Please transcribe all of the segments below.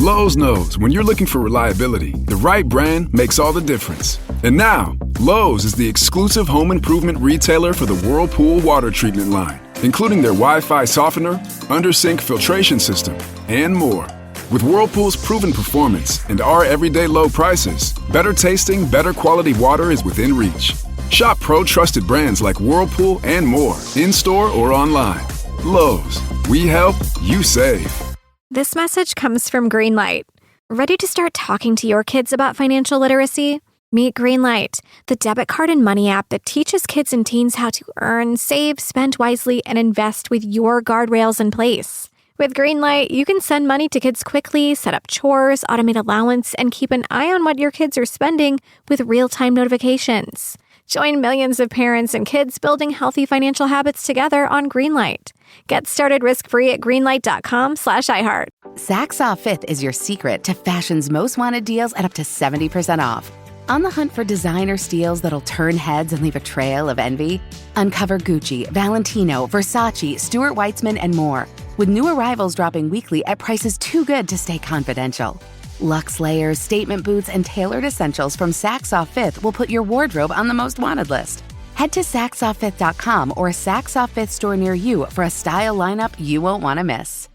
Lowe's knows when you're looking for reliability, the right brand makes all the difference. And now, Lowe's is the exclusive home improvement retailer for the Whirlpool water treatment line, including their Wi-Fi softener, under-sink filtration system, and more. With Whirlpool's proven performance and our everyday low prices, better tasting, better quality water is within reach. Shop pro-trusted brands like Whirlpool and more, in-store or online. Lowe's, we help, you save. This message comes from Greenlight. Ready to start talking to your kids about financial literacy? Meet Greenlight, the debit card and money app that teaches kids and teens how to earn, save, spend wisely, and invest with your guardrails in place. With Greenlight, you can send money to kids quickly, set up chores, automate allowance, and keep an eye on what your kids are spending with real-time notifications. Join millions of parents and kids building healthy financial habits together on Greenlight. Get started risk-free at greenlight.com/iHeart. Saks Off 5th is your secret to fashion's most wanted deals at up to 70% off. On the hunt for designer steals that'll turn heads and leave a trail of envy? Uncover Gucci, Valentino, Versace, Stuart Weitzman, and more, with new arrivals dropping weekly at prices too good to stay confidential. Luxe layers, statement boots, and tailored essentials from Saks Off 5th will put your wardrobe on the most wanted list. Head to SaksOff5th.com or a Saks Off 5th store near you for a style lineup you won't want to miss.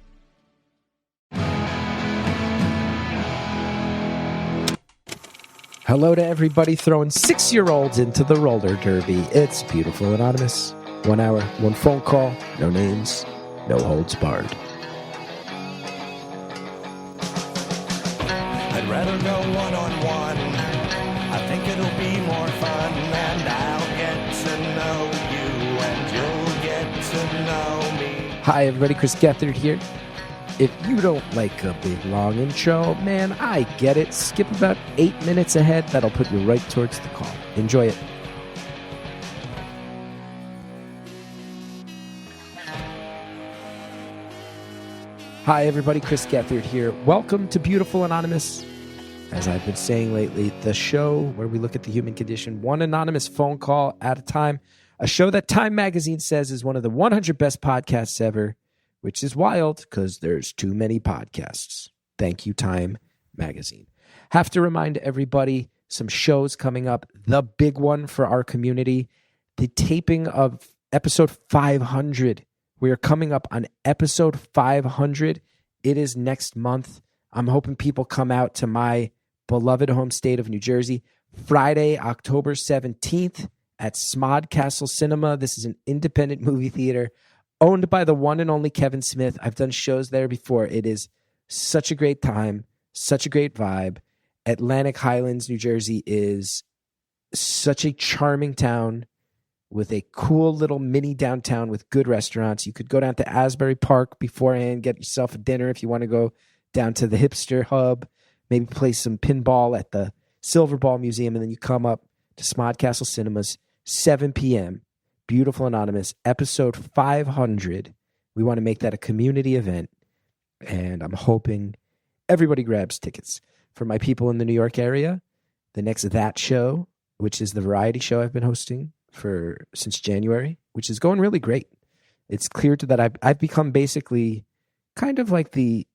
Hello to everybody throwing 6-year-olds into the roller derby. It's Beautiful Anonymous. 1 hour, 1 phone call, no names, no holds barred. I'd rather go one-on-one. I think it'll be more fun, and I'll get to know you, and you'll get to know me. Hi, everybody. Chris Gethard here. If you don't like a big, long intro, man, I get it. Skip about 8 minutes ahead. That'll put you right towards the call. Enjoy it. Hi, everybody. Chris Gethard here. Welcome to Beautiful Anonymous. As I've been saying lately, the show where we look at the human condition, one anonymous phone call at a time. A show that Time Magazine says is one of the 100 best podcasts ever, which is wild because there's too many podcasts. Thank you, Time Magazine. Have to remind everybody, some shows coming up. The big one for our community, the taping of episode 500. We are coming up on episode 500. It is next month. I'm hoping people come out to my beloved home state of New Jersey, Friday, October 17th at Smod Castle Cinema. This is an independent movie theater owned by the one and only Kevin Smith. I've done shows there before. It is such a great time, such a great vibe. Atlantic Highlands, New Jersey is such a charming town with a cool little mini downtown with good restaurants. You could go down to Asbury Park beforehand, get yourself a dinner if you want to go down to the hipster hub, maybe play some pinball at the Silver Ball Museum, and then you come up to Smod Castle Cinemas, 7 p.m., Beautiful Anonymous, episode 500. We want to make that a community event, and I'm hoping everybody grabs tickets. For my people in the New York area, the next That Show, which is the variety show I've been hosting since January, which is going really great. It's clear that I've become basically kind of like the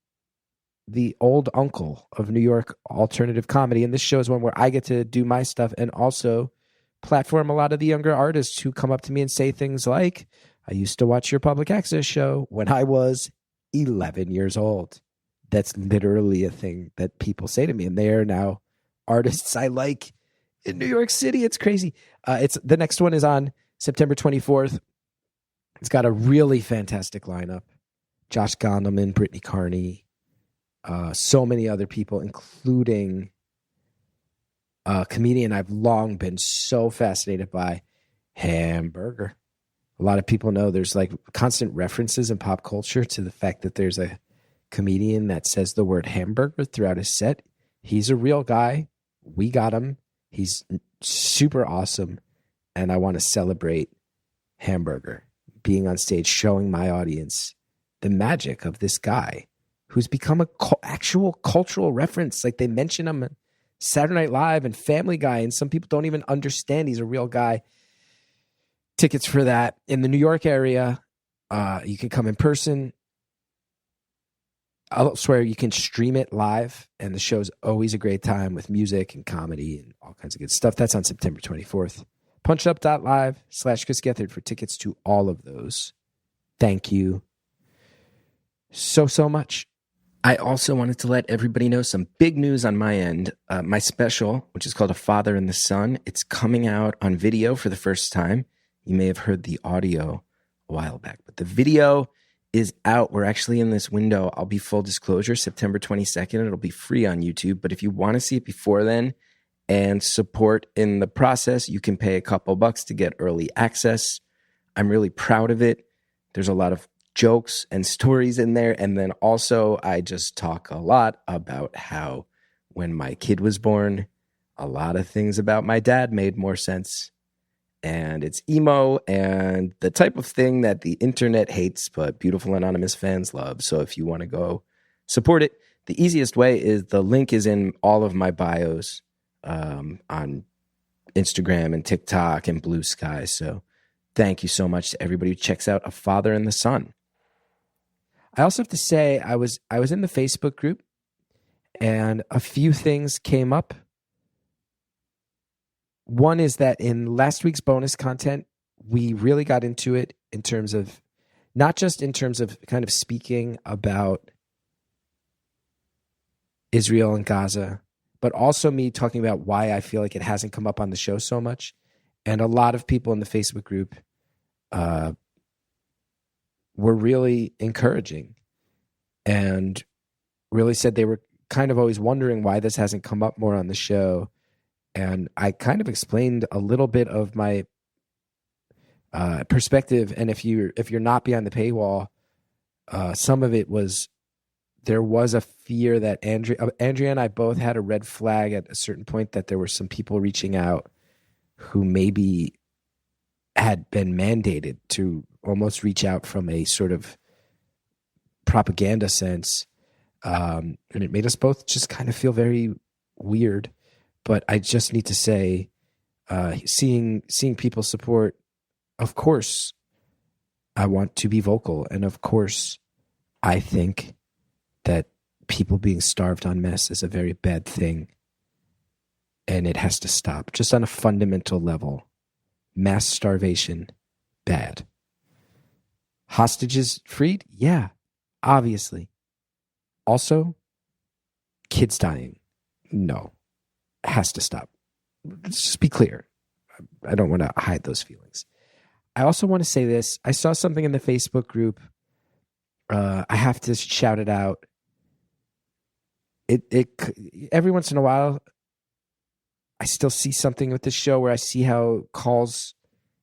old uncle of New York alternative comedy, and this show is one where I get to do my stuff and also platform a lot of the younger artists who come up to me and say things like, I used to watch your public access show when I was 11 years old. That's literally a thing that people say to me, and they are now artists I like in New York City. It's crazy. The next one is on September 24th. It's got a really fantastic lineup. Josh Gondelman, Brittany Carney, so many other people, including a comedian I've long been so fascinated by, Hamburger. A lot of people know there's like constant references in pop culture to the fact that there's a comedian that says the word hamburger throughout his set. He's a real guy. We got him. He's super awesome. And I want to celebrate Hamburger being on stage, showing my audience the magic of this guy who's become a actual cultural reference. Like they mention him on Saturday Night Live and Family Guy, and some people don't even understand he's a real guy. Tickets for that in the New York area. You can come in person. elsewhere, you can stream it live, and the show's always a great time with music and comedy and all kinds of good stuff. That's on September 24th. punchup.live/Chris Gethard for tickets to all of those. Thank you so much. I also wanted to let everybody know some big news on my end. My special, which is called A Father and the Son, it's coming out on video for the first time. You may have heard the audio a while back, but the video is out. We're actually in this window. I'll be full disclosure, September 22nd. It'll be free on YouTube, but if you want to see it before then and support in the process, you can pay a couple bucks to get early access. I'm really proud of it. There's a lot of jokes and stories in there. And then also I just talk a lot about how when my kid was born, a lot of things about my dad made more sense. And it's emo and the type of thing that the internet hates, but Beautiful Anonymous fans love. So if you want to go support it, the easiest way is the link is in all of my bios on Instagram and TikTok and Blue Sky. So thank you so much to everybody who checks out A Father and the Son. I also have to say I was in the Facebook group and a few things came up. One is that in last week's bonus content, we really got into it in terms of, not just in terms of kind of speaking about Israel and Gaza, but also me talking about why I feel like it hasn't come up on the show so much. And a lot of people in the Facebook group were really encouraging and really said they were kind of always wondering why this hasn't come up more on the show. And I kind of explained a little bit of my perspective. And if you're not behind the paywall, some of it was, there was a fear that Andrea and I both had a red flag at a certain point that there were some people reaching out who maybe had been mandated to almost reach out from a sort of propaganda sense. And it made us both just kind of feel very weird. But I just need to say, seeing people support, of course, I want to be vocal. And of course, I think that people being starved en masse is a very bad thing. And it has to stop, just on a fundamental level. Mass starvation, bad. Hostages freed? Yeah, obviously. Also, kids dying? No. Has to stop. Let's just be clear. I don't want to hide those feelings. I also want to say this. I saw something in the Facebook group. I have to shout it out. It every once in a while, I still see something with this show where I see how calls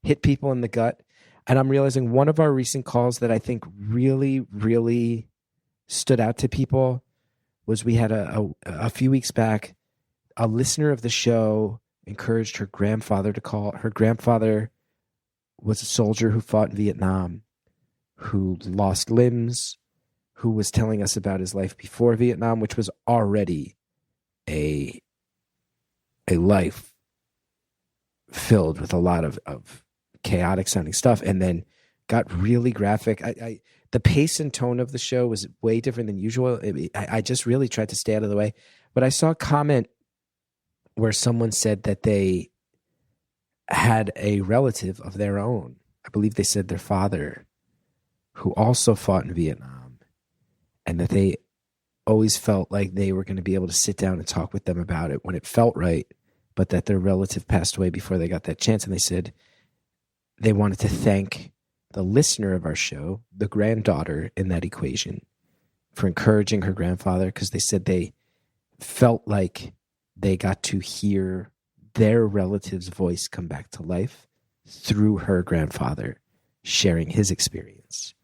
hit people in the gut. And I'm realizing one of our recent calls that I think really, really stood out to people was we had a few weeks back, a listener of the show encouraged her grandfather to call. Her grandfather was a soldier who fought in Vietnam, who lost limbs, who was telling us about his life before Vietnam, which was already a life filled with a lot of chaotic sounding stuff, and then got really graphic. The pace and tone of the show was way different than usual. I just really tried to stay out of the way. But I saw a comment where someone said that they had a relative of their own. I believe they said their father, who also fought in Vietnam, and that they always felt like they were going to be able to sit down and talk with them about it when it felt right, but that their relative passed away before they got that chance. And they said they wanted to thank the listener of our show, the granddaughter in that equation, for encouraging her grandfather, because they said they felt like they got to hear their relative's voice come back to life through her grandfather sharing his experience.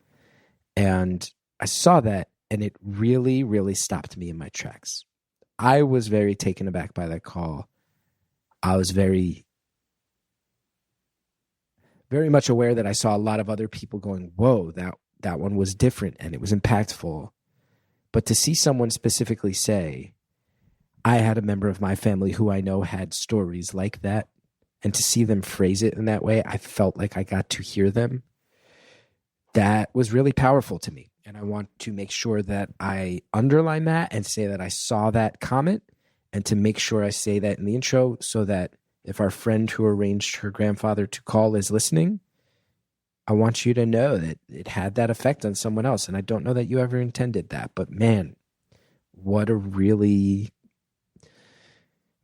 And I saw that, and it really, really stopped me in my tracks. I was very taken aback by that call. I was very, very much aware that I saw a lot of other people going, whoa, that one was different and it was impactful. But to see someone specifically say, I had a member of my family who I know had stories like that, and to see them phrase it in that way, I felt like I got to hear them. That was really powerful to me. And I want to make sure that I underline that and say that I saw that comment, and to make sure I say that in the intro so that if our friend who arranged her grandfather to call is listening, I want you to know that it had that effect on someone else. And I don't know that you ever intended that, but man, what a really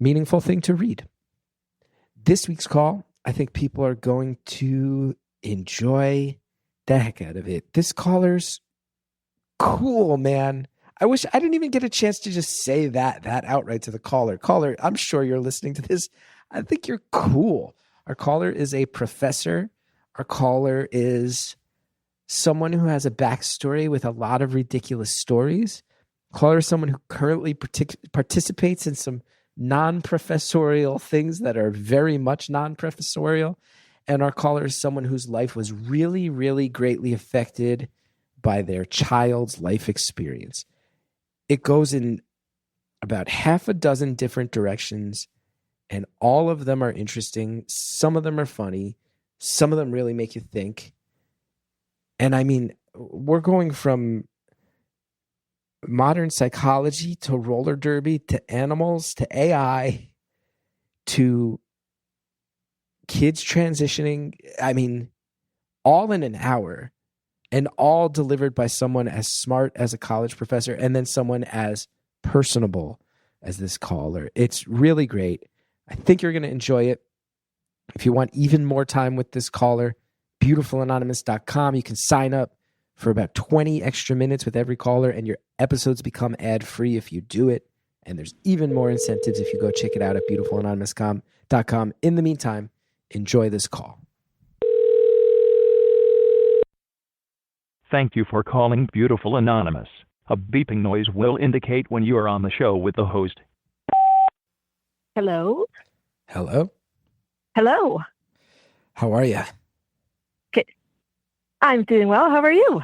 meaningful thing to read. This week's call, I think people are going to enjoy the heck out of it. This caller's cool, man. I wish I didn't even get a chance to just say that outright to the caller. Caller, I'm sure you're listening to this. I think you're cool. Our caller is a professor. Our caller is someone who has a backstory with a lot of ridiculous stories. Caller is someone who currently participates in some non-professorial things that are very much non-professorial. And our caller is someone whose life was really, really greatly affected by their child's life experience. It goes in about half a dozen different directions, and all of them are interesting. Some of them are funny. Some of them really make you think. And I mean, we're going from modern psychology to roller derby to animals to AI to kids transitioning. I mean, all in an hour, and all delivered by someone as smart as a college professor, and then someone as personable as this caller. It's really great. I think you're going to enjoy it. If you want even more time with this caller, beautifulanonymous.com. You can sign up for about 20 extra minutes with every caller, and your episodes become ad-free if you do it. And there's even more incentives if you go check it out at beautifulanonymous.com. In the meantime, enjoy this call. Thank you for calling Beautiful Anonymous. A beeping noise will indicate when you are on the show with the host. Hello? Hello? Hello. How are you? I'm doing well. How are you?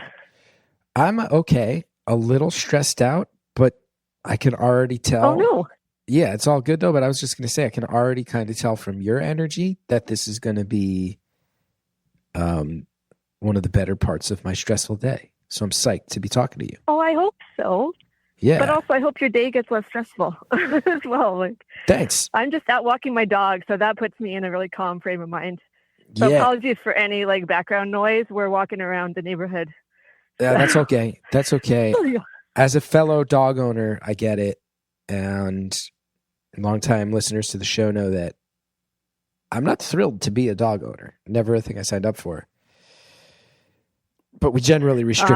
I'm okay. A little stressed out, but I can already tell. Oh, no. Yeah, it's all good though, but I was just going to say, I can already kind of tell from your energy that this is going to be one of the better parts of my stressful day. So I'm psyched to be talking to you. Oh, I hope so. Yeah. But also, I hope your day gets less stressful as well. Like, thanks. I'm just out walking my dog, so that puts me in a really calm frame of mind. So yeah. Apologies for any background noise. We're walking around the neighborhood. Yeah, that's okay. That's okay. Oh, yeah. As a fellow dog owner, I get it. And longtime listeners to the show know that I'm not thrilled to be a dog owner. Never a thing I signed up for. But we generally restrict.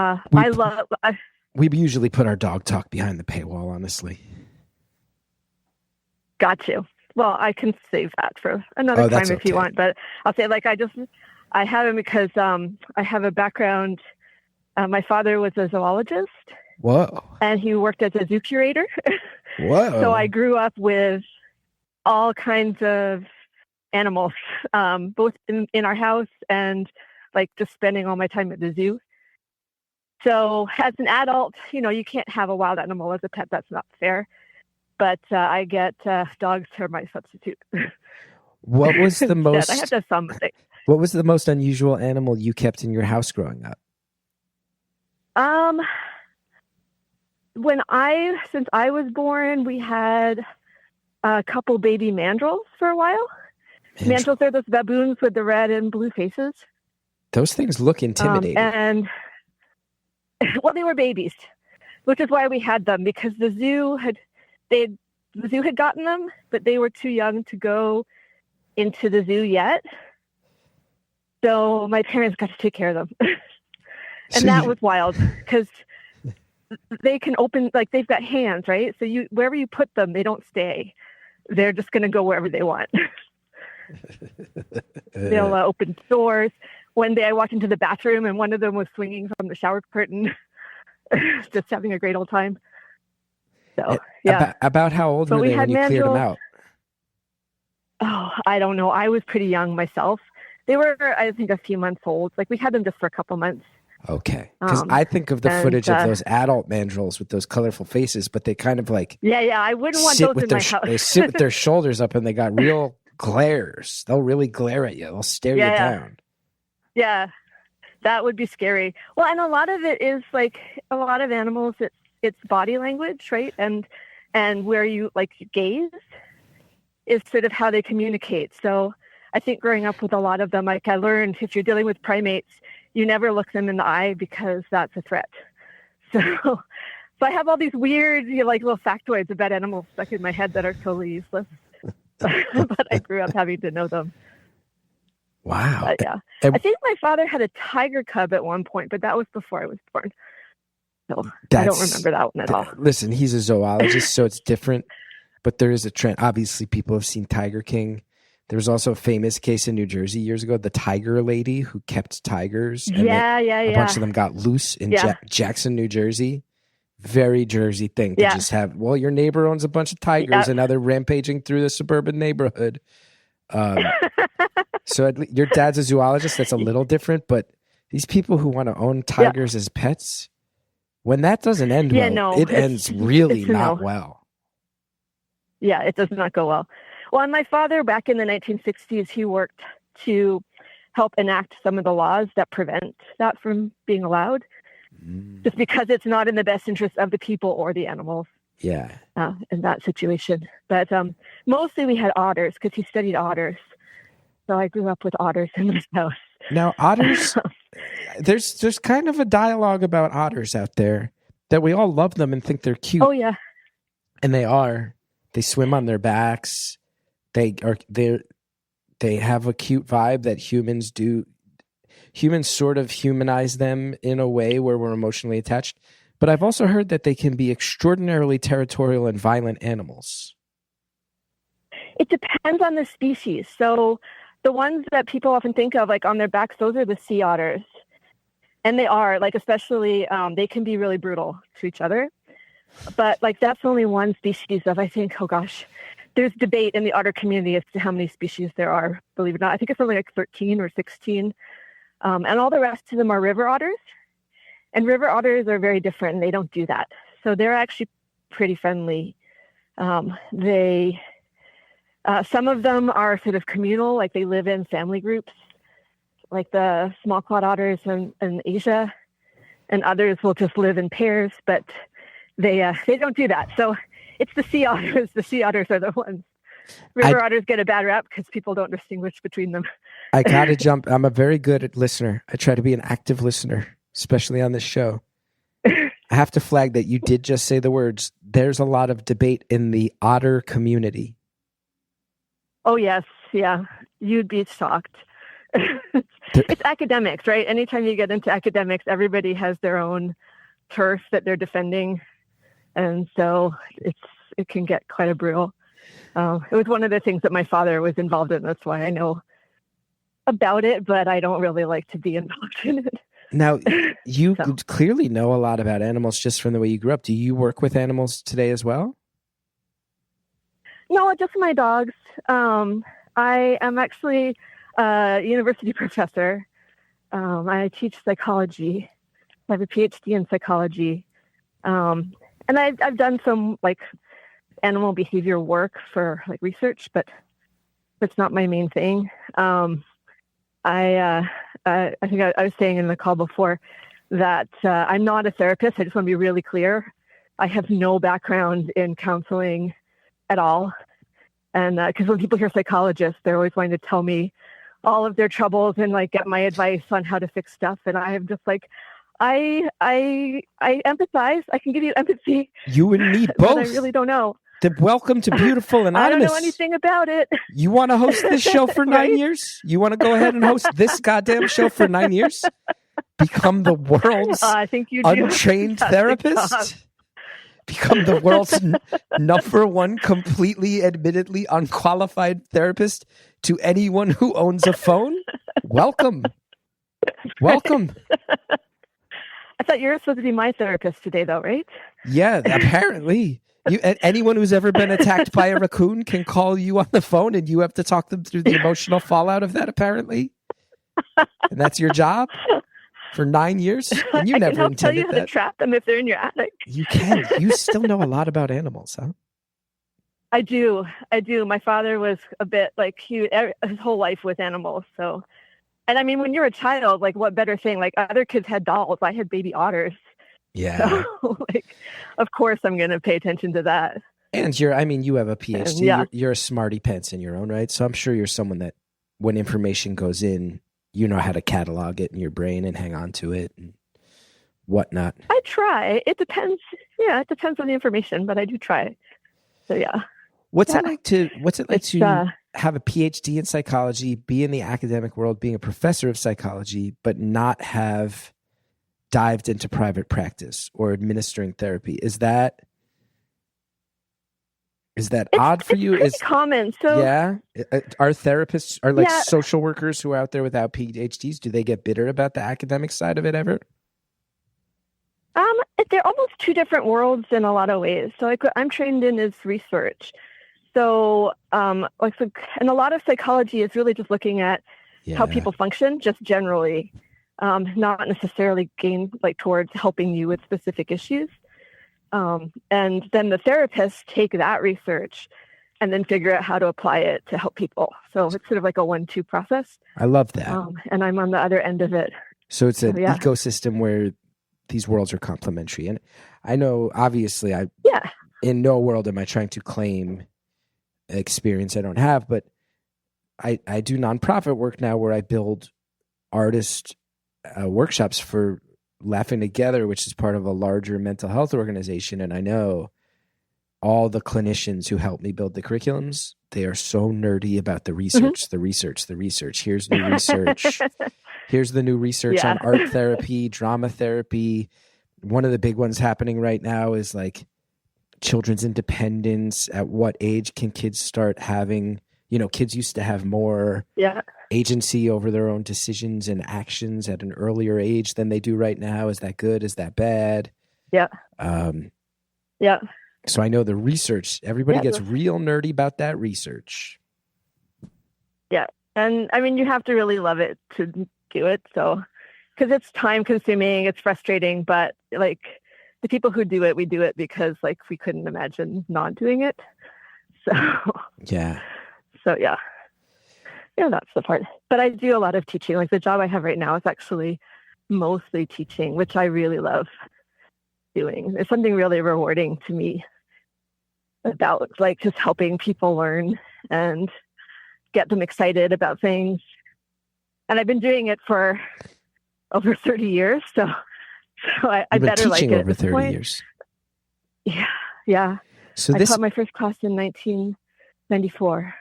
We usually put our dog talk behind the paywall, honestly. Got you. Well, I can save that for another time if you want. But I'll say, I have him because I have a background. My father was a zoologist. Whoa. And he worked as a zoo curator. Whoa. So I grew up with all kinds of animals, both in our house and just spending all my time at the zoo. So as an adult, you can't have a wild animal as a pet. That's not fair. But I get dogs are my substitute. What was the most? I have to have something. What was the most unusual animal you kept in your house growing up? Since I was born, we had a couple baby mandrills for a while. Mandrills are those baboons with the red and blue faces. Those things look intimidating. They were babies, which is why we had them, because the zoo had gotten them, but they were too young to go into the zoo yet. So my parents got to take care of them. That was wild because they can open, they've got hands, right? So wherever you put them, they don't stay. They're just going to go wherever they want. They'll open doors. One day I walked into the bathroom and one of them was swinging from the shower curtain, just having a great old time. So, yeah. About how old were they when you cleared them out? Oh, I don't know. I was pretty young myself. They were, I think, a few months old. We had them just for a couple months. Okay. Because I think of the footage of those adult mandrills with those colorful faces, but they kind of Yeah, I wouldn't want those in my house. They sit with their shoulders up and they got real glares. They'll really glare at you. They'll stare you down. Yeah. That would be scary. Well, and a lot of it is like a lot of animals, it's body language, right? And where you like gaze is sort of how they communicate. So I think growing up with a lot of them, like I learned if you're dealing with primates, you never look them in the eye because that's a threat. So I have all these weird, like little factoids about animals stuck in my head that are totally useless. But I grew up having to know them. Wow. But, yeah. I think my father had a tiger cub at one point, but that was before I was born. So I don't remember that one at all. Listen, he's a zoologist, so it's different. But there is a trend. Obviously, people have seen Tiger King. There was also a famous case in New Jersey years ago, the tiger lady who kept tigers. And a bunch of them got loose in Jackson, New Jersey. Very Jersey thing to just have, well, your neighbor owns a bunch of tigers and now they're rampaging through the suburban neighborhood. So your dad's a zoologist. That's a little different. But these people who want to own tigers as pets, when that doesn't end it ends really not well. Yeah, it does not go well. Well, and my father, back in the 1960s, he worked to help enact some of the laws that prevent that from being allowed, just because it's not in the best interest of the people or the animals. Yeah. In that situation. But mostly we had otters because he studied otters. So I grew up with otters in this house. Now, otters, there's kind of a dialogue about otters out there that we all love them and think they're cute. Oh, yeah. And they are. They swim on their backs. They have a cute vibe that humans do. Humans sort of humanize them in a way where we're emotionally attached. But I've also heard that they can be extraordinarily territorial and violent animals. It depends on the species. So the ones that people often think of, like on their backs, those are the sea otters. And they are, like, especially, they can be really brutal to each other. But, like, that's only one species of, I think, oh gosh, there's debate in the otter community as to how many species there are, believe it or not. I think it's only like 13 or 16. And all the rest of them are river otters. And river otters are very different, and they don't do that. So they're actually pretty friendly. Some of them are sort of communal, like they live in family groups, like the small clawed otters in Asia. And others will just live in pairs, but they don't do that. So it's the sea otters. The sea otters are the ones. River otters get a bad rap because people don't distinguish between them. I got to jump. I'm a very good listener. I try to be an active listener, especially on this show. I have to flag that you did just say the words, there's a lot of debate in the otter community. Oh, yes. Yeah. You'd be shocked. It's academics, right? Anytime you get into academics, everybody has their own turf that they're defending. And so it can get quite a brutal. It was one of the things that my father was involved in. That's why I know about it, but I don't really like to be involved in it. Now, you clearly know a lot about animals just from the way you grew up. Do you work with animals today as well? No, just my dogs. I am actually a university professor. I teach psychology. I have a PhD in psychology. And I've done some like animal behavior work for like research, but that's not my main thing. I think I was saying in the call before that I'm not a therapist. I just want to be really clear. I have no background in counseling at all. And because when people hear psychologists, they're always wanting to tell me all of their troubles and like get my advice on how to fix stuff. And I am just like, I empathize. I can give you empathy. You and me both. But I really don't know. Welcome to Beautiful Anonymous. I don't know anything about it. You want to host this show for 9 years? You want to go ahead and host this goddamn show for 9 years? Become the world's untrained therapist? Become the world's number one completely, admittedly unqualified therapist to anyone who owns a phone? Welcome. Welcome. I thought you were supposed to be my therapist today, though, right? Yeah, apparently. Anyone who's ever been attacked by a raccoon can call you on the phone and you have to talk them through the emotional fallout of that, apparently. And that's your job for 9 years? And you I never can help intended tell you how that. to trap them if they're in your attic. You can. You still know a lot about animals, huh? I do. My father was a bit like his whole life with animals. So And I mean, when you're a child, like what better thing? Like other kids had dolls. I had baby otters. Yeah. So, like, of course I'm going to pay attention to that. And you have a PhD. Yeah. You're a smarty pants in your own right. So I'm sure you're someone that when information goes in, you know how to catalog it in your brain and hang on to it and whatnot. I try. It depends. Yeah, it depends on the information, but I do try. So yeah. What's it like to have a PhD in psychology, be in the academic world, being a professor of psychology, but not have dived into private practice or administering therapy? Is that odd for you? It's common. So yeah, are therapists like social workers who are out there without PhDs? Do they get bitter about the academic side of it ever? They're almost two different worlds in a lot of ways. So like what I'm trained in is research. So and a lot of psychology is really just looking at how people function, just generally, not necessarily towards helping you with specific issues. And then the therapists take that research and then figure out how to apply it to help people. So it's sort of like a 1-2 process. I love that. And I'm on the other end of it. So it's an ecosystem where these worlds are complementary. And I know, obviously, in no world am I trying to claim experience I don't have, but I do nonprofit work now where I build artist workshops for Laughing Together, which is part of a larger mental health organization. And I know all the clinicians who help me build the curriculums, they are so nerdy about the research, the research. Here's new research. Here's the new research on art therapy, drama therapy. One of the big ones happening right now is like children's independence. At what age can kids start having, kids used to have more agency over their own decisions and actions at an earlier age than they do right now. Is that good? Is that bad? Yeah. So I know the research, everybody gets real nerdy about that research. Yeah. And I mean, you have to really love it to do it. So, because it's time consuming, it's frustrating, but like the people who do it, we do it because like we couldn't imagine not doing it. So, yeah, that's the part. But I do a lot of teaching. Like the job I have right now is actually mostly teaching, which I really love doing. It's something really rewarding to me about like just helping people learn and get them excited about things. And I've been doing it for over 30 years. So I better like it over 30 years. Yeah. So I taught my first class in 1994.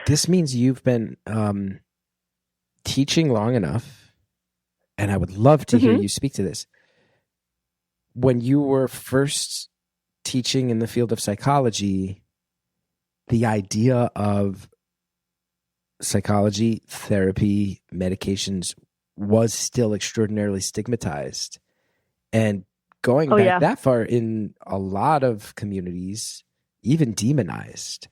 This means you've been teaching long enough, and I would love to hear you speak to this. When you were first teaching in the field of psychology, the idea of psychology, therapy, medications was still extraordinarily stigmatized. And going back that far, in a lot of communities, even demonized.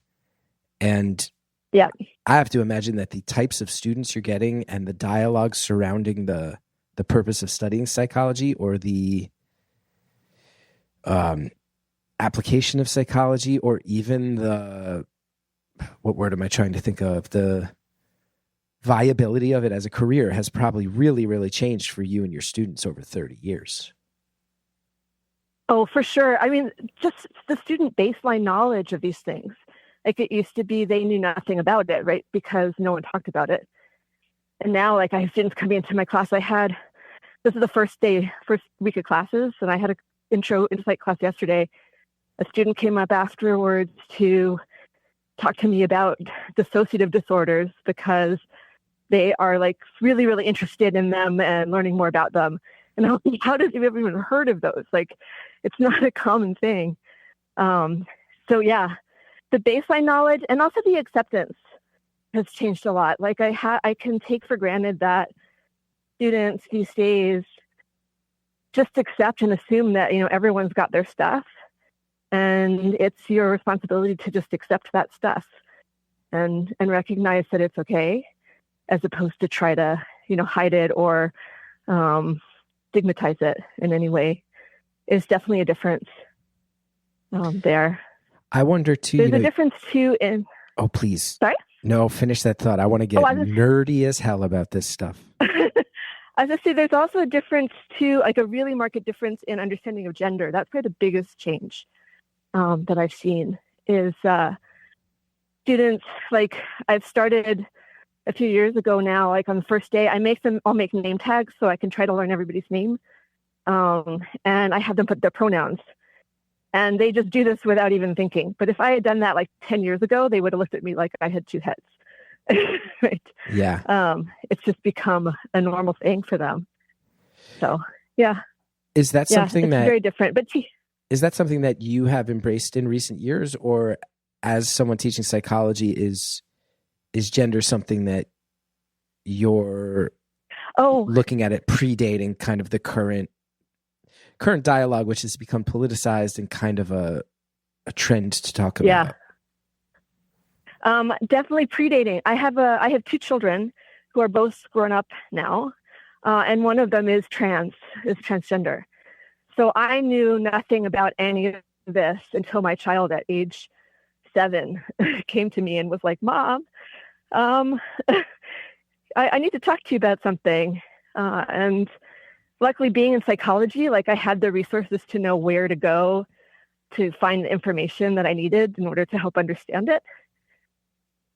And I have to imagine that the types of students you're getting and the dialogue surrounding the purpose of studying psychology or the application of psychology, or even what word am I trying to think of? The viability of it as a career has probably really, really changed for you and your students over 30 years. Oh, for sure. I mean, just the student baseline knowledge of these things. Like it used to be they knew nothing about it, right? Because no one talked about it. And now, like I have students coming into my class. This is the first week of classes, and I had an intro insight class yesterday. A student came up afterwards to talk to me about dissociative disorders because they are like really, really interested in them and learning more about them. And I'm like, how did you ever even heard of those? Like, it's not a common thing. So yeah, the baseline knowledge and also the acceptance has changed a lot. Like I can take for granted that students these days just accept and assume that, everyone's got their stuff. And it's your responsibility to just accept that stuff and recognize that it's okay, as opposed to try to, hide it or stigmatize it in any way. Is definitely a difference there. I wonder too. There's a difference too in. Oh, please. Sorry? No, finish that thought. I want to get nerdy as hell about this stuff. As I say, there's also a difference too, like a really marked difference in understanding of gender. That's probably the biggest change that I've seen is students, like I've started a few years ago now, like on the first day, I'll make name tags so I can try to learn everybody's name. And I have them put their pronouns. And they just do this without even thinking. But if I had done that like 10 years ago, they would have looked at me like I had two heads. Right. Yeah. It's just become a normal thing for them. So, yeah. Is that something it's very different? But is that something that you have embraced in recent years, or as someone teaching psychology, is gender something that you're looking at it predating kind of the current dialogue, which has become politicized and kind of a trend to talk about? Yeah. Definitely predating. I have two children who are both grown up now, and one of them is transgender. So I knew nothing about any of this until my child at age 7 came to me and was like, "Mom, I need to talk to you about something." And luckily, being in psychology, like I had the resources to know where to go to find the information that I needed in order to help understand it.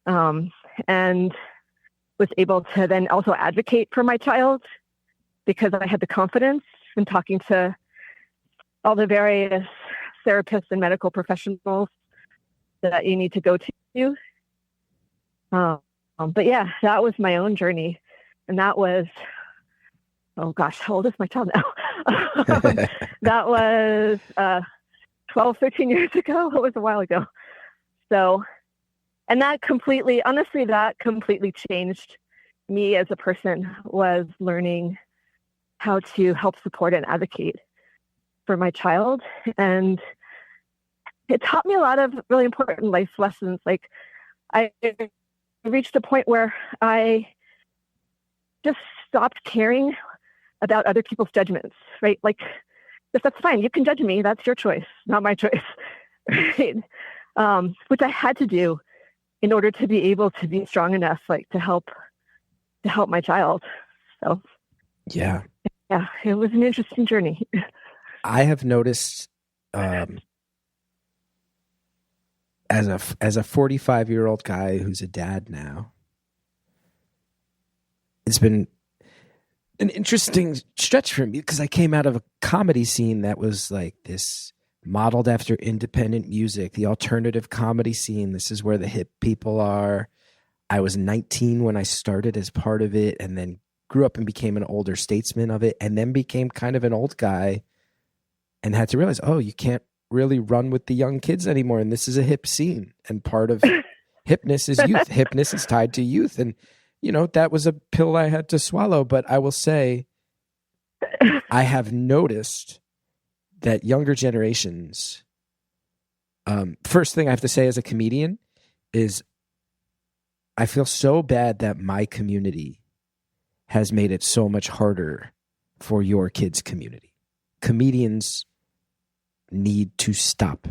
And was able to then also advocate for my child because I had the confidence in talking to all the various therapists and medical professionals that you need to go to. But yeah, that was my own journey. And that was, oh gosh, how old is my child now? That was 12, 13 years ago. It was a while ago. So, and that completely changed me as a person, was learning how to help support and advocate for my child. And it taught me a lot of really important life lessons. Like I reached a point where I just stopped caring about other people's judgments, right? Like, if that's fine, you can judge me. That's your choice, not my choice, right? Which I had to do in order to be able to be strong enough, like to help my child. So, yeah, it was an interesting journey. I have noticed, as a 45-year-old guy who's a dad now, it's been an interesting stretch for me because I came out of a comedy scene that was like this, modeled after independent music, the alternative comedy scene. This is where the hip people are. I was 19 when I started as part of it, and then grew up and became an older statesman of it, and then became kind of an old guy and had to realize, oh, you can't really run with the young kids anymore. And this is a hip scene. And part of hipness is youth. Hipness is tied to youth. And, that was a pill I had to swallow. But I will say, I have noticed that younger generations, first thing I have to say as a comedian is I feel so bad that my community has made it so much harder for your kids' community. Comedians need to stop.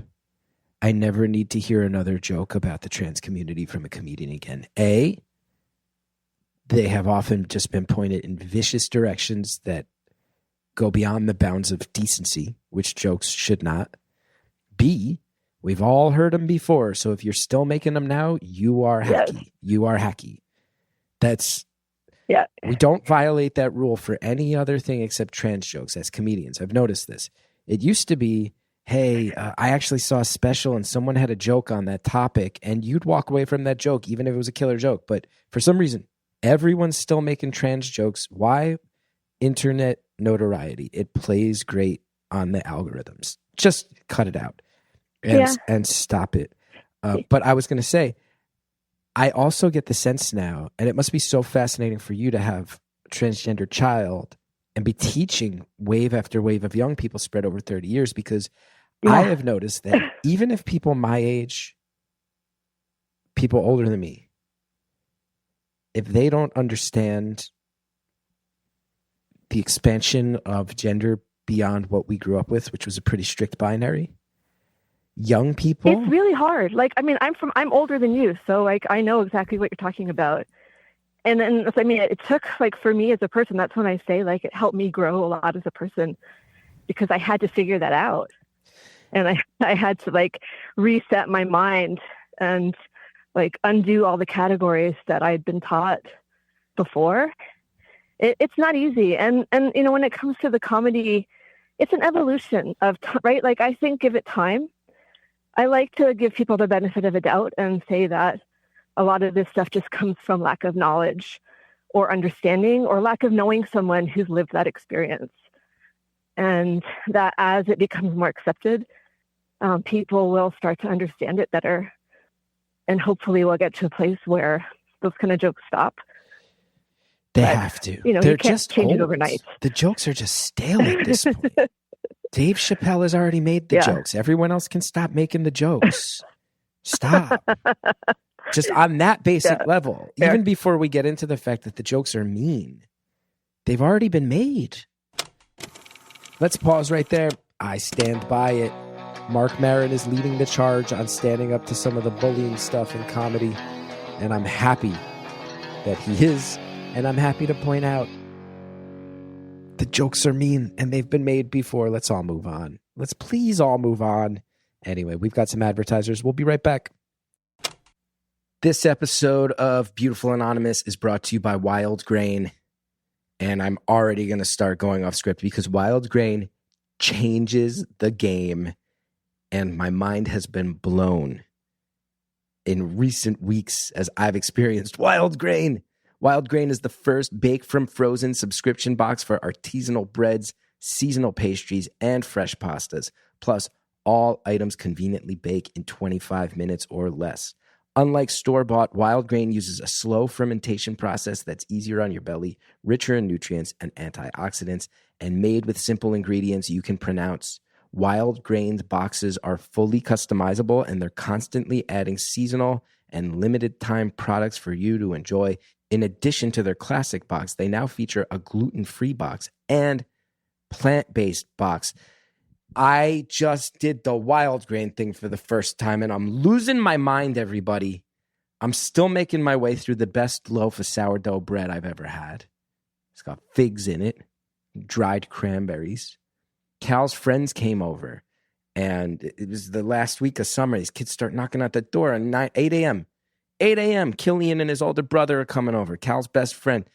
I never need to hear another joke about the trans community from a comedian again. They have often just been pointed in vicious directions that go beyond the bounds of decency, which jokes should not. B, we've all heard them before, so if you're still making them now, you are hacky. Yes. You are hacky. We don't violate that rule for any other thing except trans jokes as comedians. I've noticed this. It used to be, hey, I actually saw a special and someone had a joke on that topic, and you'd walk away from that joke even if it was a killer joke. But for some reason, everyone's still making trans jokes. Why? Internet notoriety. It plays great on the algorithms. Just cut it out and stop it. But I was going to say, I also get the sense now, and it must be so fascinating for you to have a transgender child and be teaching wave after wave of young people spread over 30 years, because I have noticed that even if people my age, people older than me, if they don't understand the expansion of gender beyond what we grew up with, which was a pretty strict binary, young people? It's really hard. Like, I mean, I'm older than you, so like I know exactly what you're talking about. And then, I mean, it took, like, for me as a person, that's when I say, like, it helped me grow a lot as a person, because I had to figure that out. And I had to, like, reset my mind and, like, undo all the categories that I'd been taught before. It's not easy. And, you know, when it comes to the comedy, it's an evolution of, right? Like, I think give it time. I like to give people the benefit of a doubt and say that a lot of this stuff just comes from lack of knowledge or understanding, or lack of knowing someone who's lived that experience. And that as it becomes more accepted, people will start to understand it better. And hopefully we'll get to a place where those kind of jokes stop. They have to. You know, They're you can't just change old. it overnight. The jokes are just stale at this point. Dave Chappelle has already made the jokes. Everyone else can stop making the jokes. Stop. Just on that basic level, even before we get into the fact that the jokes are mean, they've already been made. Let's pause right there. I stand by it. Mark Maron is leading the charge on standing up to some of the bullying stuff in comedy, and I'm happy that he is, and I'm happy to point out the jokes are mean, and they've been made before. Let's all move on. Let's please all move on. Anyway, we've got some advertisers. We'll be right back. This episode of Beautiful Anonymous is brought to you by Wild Grain, and I'm already going to start going off script because Wild Grain changes the game, and my mind has been blown in recent weeks as I've experienced Wild Grain. Wild Grain is the first bake from frozen subscription box for artisanal breads, seasonal pastries, and fresh pastas, plus all items conveniently bake in 25 minutes or less. Unlike store-bought, Wild Grain uses a slow fermentation process that's easier on your belly, richer in nutrients and antioxidants, and made with simple ingredients you can pronounce. Wild Grain's boxes are fully customizable, and they're constantly adding seasonal and limited-time products for you to enjoy. In addition to their classic box, they now feature a gluten-free box and plant-based box. I just did the Wild Grain thing for the first time, and I'm losing my mind, everybody. I'm still making my way through the best loaf of sourdough bread I've ever had. It's got figs in it, dried cranberries. Cal's friends came over, and it was the last week of summer. These kids start knocking at the door at 8 a.m. 8 a.m. Killian and his older brother are coming over, Cal's best friend.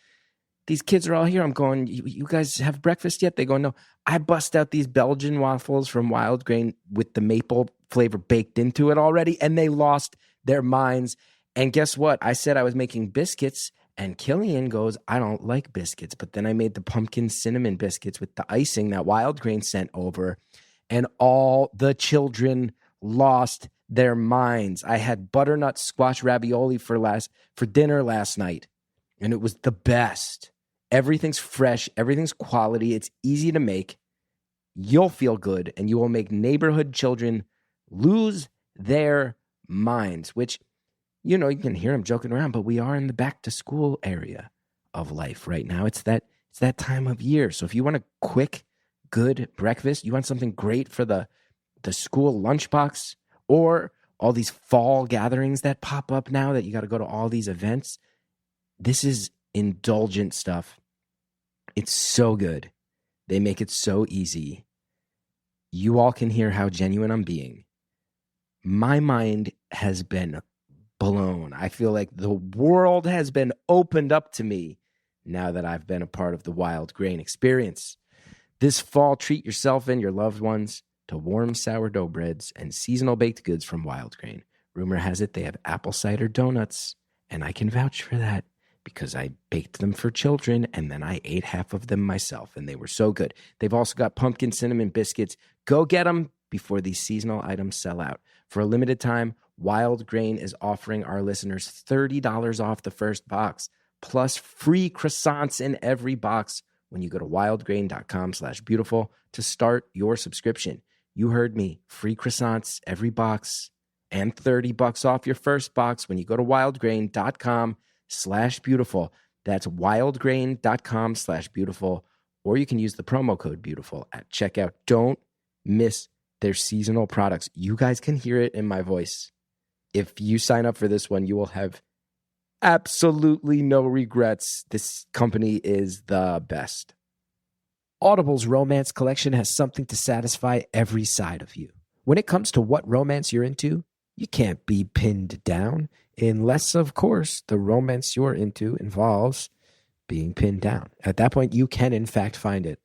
These kids are all here. I'm going, you guys have breakfast yet? They go, no. I bust out these Belgian waffles from Wild Grain with the maple flavor baked into it already, and they lost their minds. And guess what? I said I was making biscuits, and Killian goes, I don't like biscuits. But then I made the pumpkin cinnamon biscuits with the icing that Wild Grain sent over, and all the children lost their minds. I had butternut squash ravioli for dinner last night, and it was the best. Everything's fresh. Everything's quality. It's easy to make. You'll feel good, and you will make neighborhood children lose their minds, which, you know, you can hear them joking around, but we are in the back to school area of life right now. It's that time of year. So if you want a quick, good breakfast, you want something great for the school lunchbox, or all these fall gatherings that pop up now that you got to go to all these events, this is indulgent stuff. It's so good. They make it so easy. You all can hear how genuine I'm being. My mind has been blown. I feel like the world has been opened up to me now that I've been a part of the Wild Grain experience. This fall, treat yourself and your loved ones to warm sourdough breads and seasonal baked goods from Wild Grain. Rumor has it they have apple cider donuts, and I can vouch for that because I baked them for children, and then I ate half of them myself, and they were so good. They've also got pumpkin cinnamon biscuits. Go get them before these seasonal items sell out. For a limited time, Wild Grain is offering our listeners $30 off the first box, plus free croissants in every box when you go to wildgrain.com/beautiful to start your subscription. You heard me. Free croissants every box and $30 off your first box when you go to wildgrain.com/beautiful. That's wildgrain.com/beautiful, or you can use the promo code beautiful at checkout. Don't miss their seasonal products. You guys can hear it in my voice. If you sign up for this one, you will have absolutely no regrets. This company is the best. Audible's romance collection has something to satisfy every side of you. When it comes to what romance you're into, you can't be pinned down unless, of course, the romance you're into involves being pinned down. At that point, you can, in fact, find it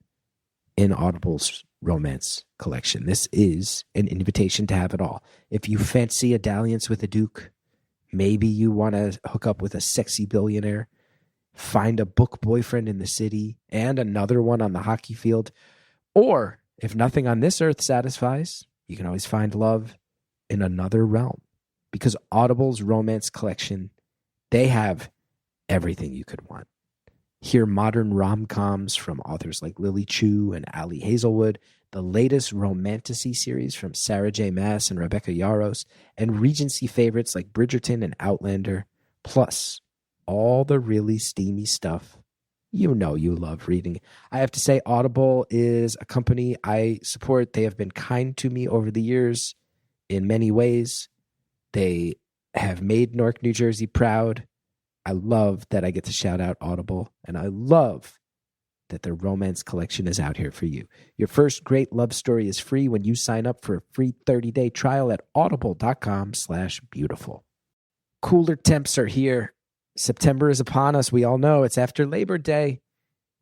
in Audible's romance collection. This is an invitation to have it all. If you fancy a dalliance with a duke, maybe you want to hook up with a sexy billionaire, find a book boyfriend in the city and another one on the hockey field, or if nothing on this earth satisfies, you can always find love in another realm, because Audible's romance collection, they have everything you could want. Hear modern rom-coms from authors like Lily Chu and Ali Hazelwood, the latest romantasy series from Sarah J. Maas and Rebecca Yarros, and Regency favorites like Bridgerton and Outlander, plus all the really steamy stuff you know you love reading. I have to say, Audible is a company I support. They have been kind to me over the years in many ways. They have made Newark, New Jersey proud. I love that I get to shout out Audible, and I love that their romance collection is out here for you. Your first great love story is free when you sign up for a free 30-day trial at audible.com/beautiful. Cooler temps are here. September is upon us. We all know it's after Labor Day.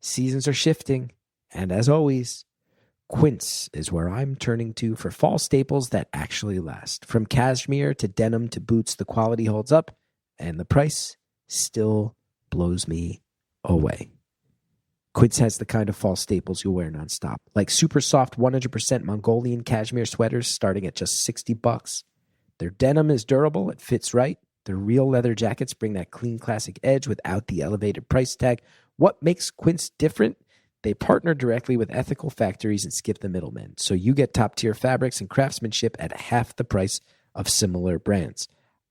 Seasons are shifting. And as always, Quince is where I'm turning to for fall staples that actually last. From cashmere to denim to boots, the quality holds up and the price still blows me away. Quince has the kind of fall staples you'll wear nonstop, like super soft 100% Mongolian cashmere sweaters starting at just $60. Their denim is durable, it fits right. Their real leather jackets bring that clean classic edge without the elevated price tag. What makes Quince different? They partner directly with ethical factories and skip the middlemen, so you get top-tier fabrics and craftsmanship at half the price of similar brands.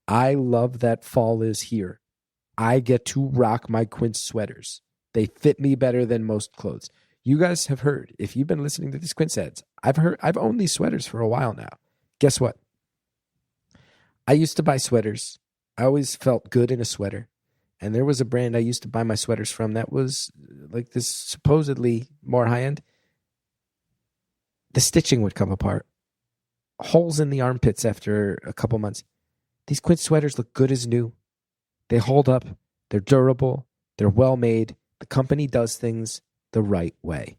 I love that fall is here. I get to rock my Quince sweaters. They fit me better than most clothes. You guys have heard, if you've been listening to these Quince ads, I've owned these sweaters for a while now. Guess what? I used to buy sweaters. I always felt good in a sweater. And there was a brand I used to buy my sweaters from that was like this supposedly more high-end. The stitching would come apart. Holes in the armpits after a couple months. These Quince sweaters look good as new. They hold up. They're durable. They're well-made. The company does things the right way.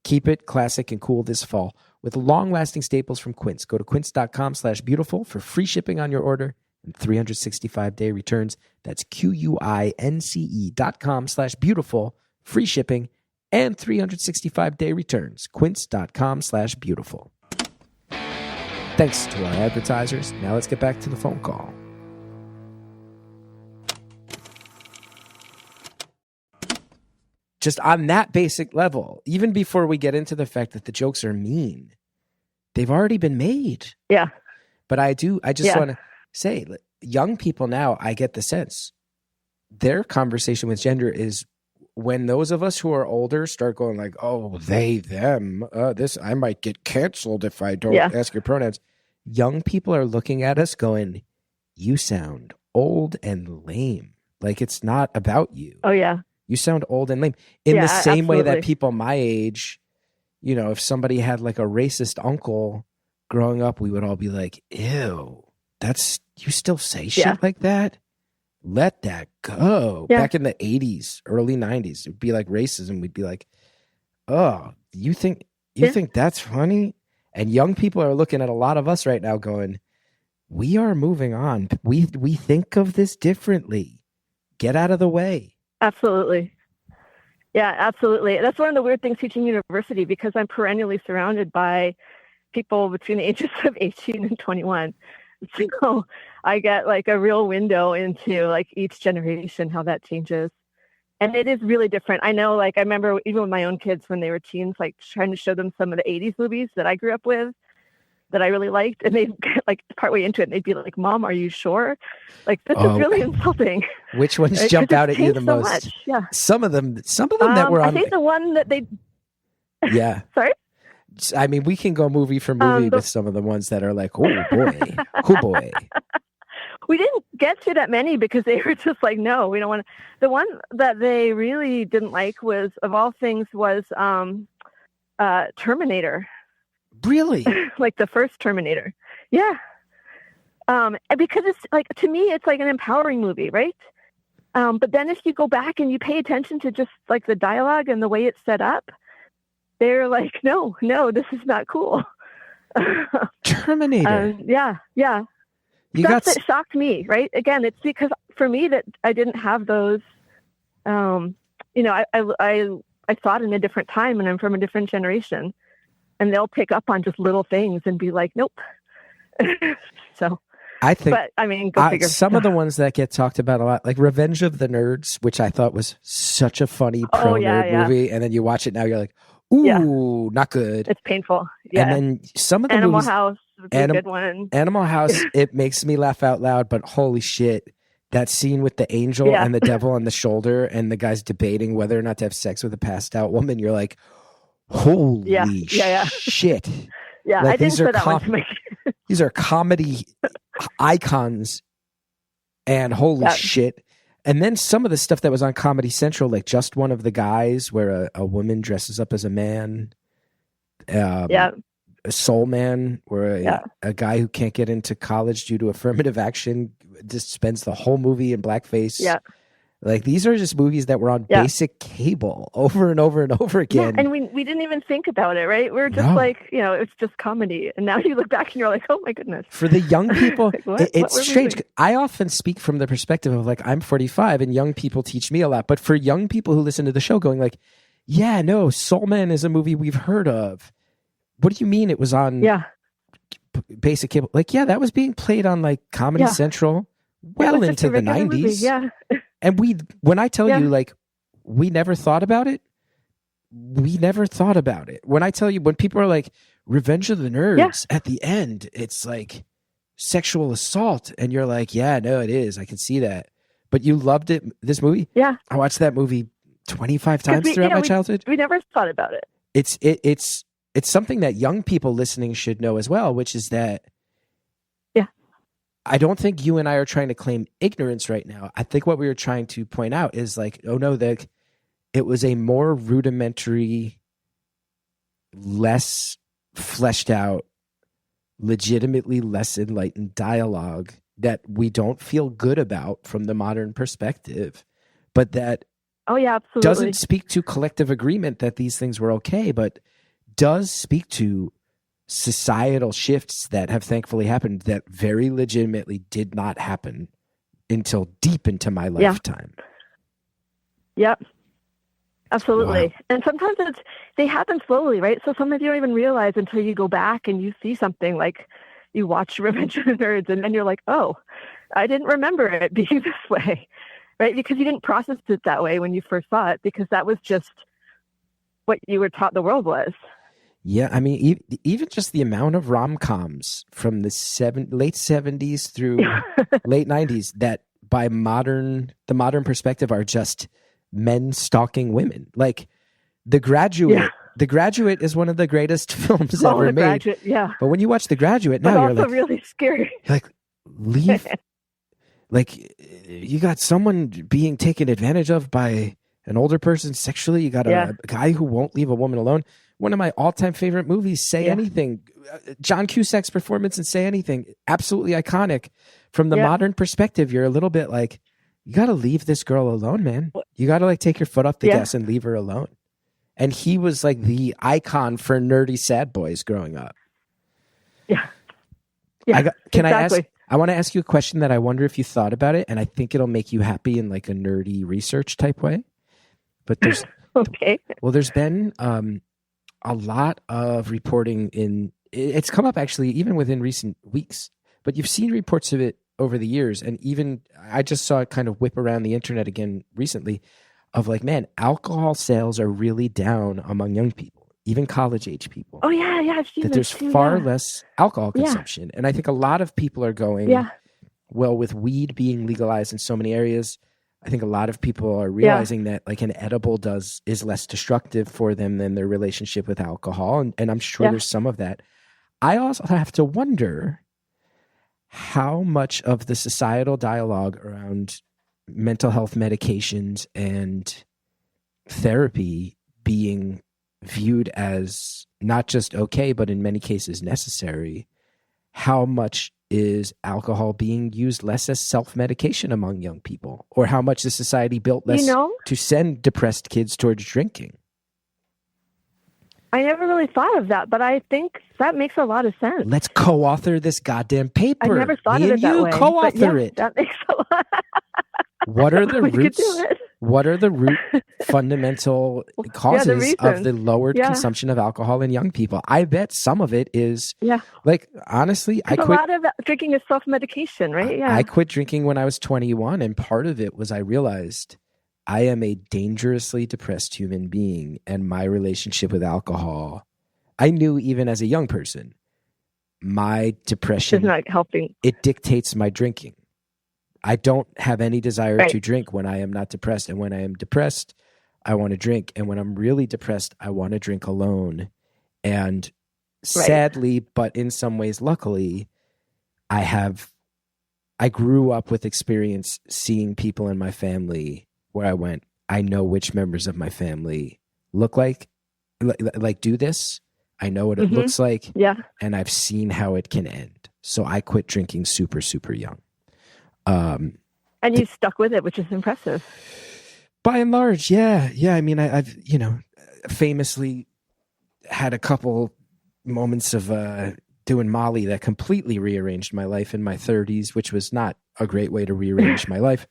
Keep it classic and cool this fall with long-lasting staples from Quince. Go to quince.com/beautiful for free shipping on your order and 365-day returns. That's QUINCE.com/beautiful. Free shipping and 365-day returns. Quince.com/beautiful. Thanks to our advertisers. Now let's get back to the phone call. Just on that basic level, even before we get into the fact that the jokes are mean, they've already been made. Yeah. But I just want to say, young people now, I get the sense their conversation with gender is when those of us who are older start going like, oh, they, them, this, I might get canceled if I don't ask your pronouns. Young people are looking at us going, you sound old and lame. Like it's not about you. Oh, yeah. You sound old and lame. In the same absolutely. way that people my age, you know, if somebody had like a racist uncle growing up, we would all be like, ew, you still say shit like that? Let that go. Yeah. Back in the 80s, early 90s, it'd be like racism. We'd be like, oh, you think that's funny? And young people are looking at a lot of us right now going, we are moving on. We think of this differently. Get out of the way. Absolutely. Yeah, absolutely. That's one of the weird things teaching university, because I'm perennially surrounded by people between the ages of 18 and 21. So I get like a real window into like each generation, how that changes. And it is really different. I know, like, I remember even with my own kids when they were teens, like trying to show them some of the 80s movies that I grew up with that I really liked. And they'd get like partway into it and they'd be like, Mom, are you sure? Like, this is really insulting. Which ones jump out at you the most? Much. Yeah. Some of them that were on. I think the one that they. Yeah. Sorry? I mean, we can go movie for movie with some of the ones that are like, oh boy, oh boy. We didn't get to that many because they were just like, no, we don't want to. The one that they really didn't like was, of all things, was Terminator. Really? Like the first Terminator. Yeah. Because it's like, to me, it's like an empowering movie, right? But then if you go back and you pay attention to just like the dialogue and the way it's set up, they're like, no, this is not cool. Terminator. Yeah. That shocked me, right? Again, it's because for me that I didn't have those, I thought in a different time and I'm from a different generation, and they'll pick up on just little things and be like, nope. So I think, but I mean, go figure. Some of the ones that get talked about a lot, like Revenge of the Nerds, which I thought was such a funny pro-nerd movie. And then you watch it now, you're like, ooh, not good. It's painful. Yeah. And then some of the Animal movies, House would be a good one. Animal House, it makes me laugh out loud, but holy shit, that scene with the angel and the devil on the shoulder and the guy's debating whether or not to have sex with a passed out woman, you're like, holy shit. Yeah, like, I didn't say that one to make these are comedy icons, and holy shit. And then some of the stuff that was on Comedy Central, like Just One of the Guys, where a woman dresses up as a man. A Soul Man, where a guy who can't get into college due to affirmative action just spends the whole movie in blackface. Yeah. Like, these are just movies that were on basic cable over and over and over again. Yeah, and we didn't even think about it, right? We were just like, it's just comedy. And now you look back and you're like, oh my goodness. For the young people, like, it's strange. I often speak from the perspective of like, I'm 45 and young people teach me a lot. But for young people who listen to the show going like, yeah, no, Soul Man is a movie we've heard of. What do you mean it was on basic cable? Like, yeah, that was being played on like Comedy Central well into the 90s. Movie, yeah. And when I tell you, like, we never thought about it, When I tell you, when people are like, Revenge of the Nerds, at the end, it's like sexual assault. And you're like, yeah, no, it is. I can see that. But you loved it, this movie? Yeah. I watched that movie 25 times throughout my childhood. We never thought about it. It's something that young people listening should know as well, which is that I don't think you and I are trying to claim ignorance right now. I think what we were trying to point out is like, oh no, it was a more rudimentary, less fleshed out, legitimately less enlightened dialogue that we don't feel good about from the modern perspective, but that absolutely doesn't speak to collective agreement that these things were okay, but does speak to societal shifts that have thankfully happened that very legitimately did not happen until deep into my lifetime. Yep. Absolutely. Wow. And sometimes they happen slowly, right? So sometimes you don't even realize until you go back and you see something like you watch Revenge of the Nerds and then you're like, oh, I didn't remember it being this way, right? Because you didn't process it that way when you first saw it, because that was just what you were taught the world was. Yeah, I mean, even just the amount of rom-coms from the late 70s through late 90s that by the modern perspective are just men stalking women. Like The Graduate. Yeah. The Graduate is one of the greatest films ever made. Graduate, yeah. But when you watch The Graduate now, you're like, really scary. You're like, leave. Like, you got someone being taken advantage of by an older person sexually. You got a guy who won't leave a woman alone. One of my all-time favorite movies, Say Anything. John Cusack's performance in Say Anything, absolutely iconic. From the modern perspective, you're a little bit like, you got to leave this girl alone, man. You got to like take your foot off the gas and leave her alone. And he was like the icon for nerdy sad boys growing up. Yeah. I want to ask you a question that I wonder if you thought about it, and I think it'll make you happy in like a nerdy research type way. But there's there's been a lot of reporting it's come up actually even within recent weeks, but you've seen reports of it over the years. And even I just saw it kind of whip around the internet again recently of like, man, alcohol sales are really down among young people, even college age people. Oh yeah. I've seen that. There's far less alcohol consumption. And I think a lot of people are going, well, with weed being legalized in so many areas, I think a lot of people are realizing that like an edible is less destructive for them than their relationship with alcohol. And I'm sure there's some of that. I also have to wonder how much of the societal dialogue around mental health medications and therapy being viewed as not just okay, but in many cases necessary, how much is alcohol being used less as self-medication among young people? Or how much the society built less to send depressed kids towards drinking? I never really thought of that, but I think that makes a lot of sense. Let's co-author this goddamn paper. I never thought of it that way. Co-author it. That makes a lot. What are the roots? What are the root fundamental causes of the lowered consumption of alcohol in young people? I bet some of it is like, honestly, a lot of drinking is self-medication, right? Yeah. I quit drinking when I was 21, and part of it was I realized I am a dangerously depressed human being, and my relationship with alcohol, I knew even as a young person, my depression is not helping. It dictates my drinking. I don't have any desire to drink when I am not depressed. And when I am depressed, I want to drink. And when I'm really depressed, I want to drink alone. And sadly, but in some ways, luckily, I grew up with experience seeing people in my family where I went, I know which members of my family look like do this. I know what it looks like. Yeah. And I've seen how it can end. So I quit drinking super, super young. And you stuck with it, which is impressive. By and large, yeah. I mean, I've famously had a couple moments of doing Molly that completely rearranged my life in my 30s, which was not a great way to rearrange my life.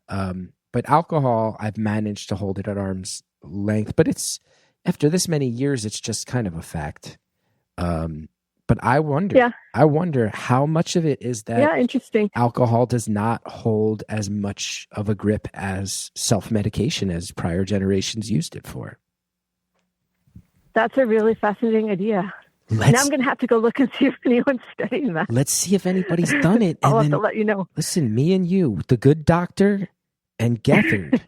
But alcohol, I've managed to hold it at arm's length. But it's after this many years, it's just kind of a fact. But I wonder how much of it is that interesting. Alcohol does not hold as much of a grip as self-medication as prior generations used it for. That's a really fascinating idea. Now I'm going to have to go look and see if anyone's studying that. Let's see if anybody's done it. I'll have to let you know. Listen, me and you, the good doctor and Gethard,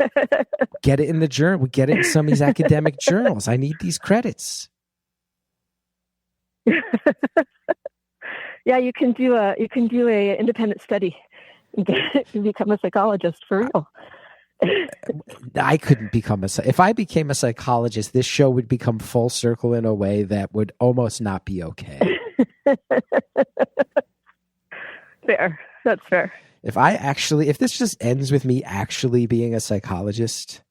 get it in the journal. We get it in some of these academic journals. I need these credits. Yeah, you can do a independent study and become a psychologist for real. I couldn't become if I became a psychologist, this show would become full circle in a way that would almost not be okay. Fair. That's fair. If this just ends with me actually being a psychologist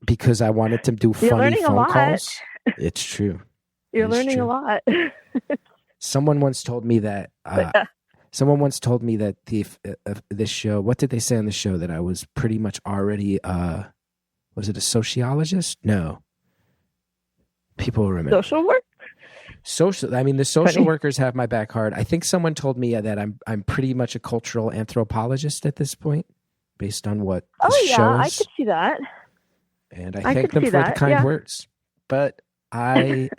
because I wanted to do funny phone calls, it's true. You're learning a lot. Someone once told me that. This show. What did they say on the show? That I was pretty much already. Was it a sociologist? No. People remember. Social work. I mean, the social workers have my back hard. I think someone told me that I'm pretty much a cultural anthropologist at this point, based on what. Shows. I could see that. And I thank them for the kind words, but. I'm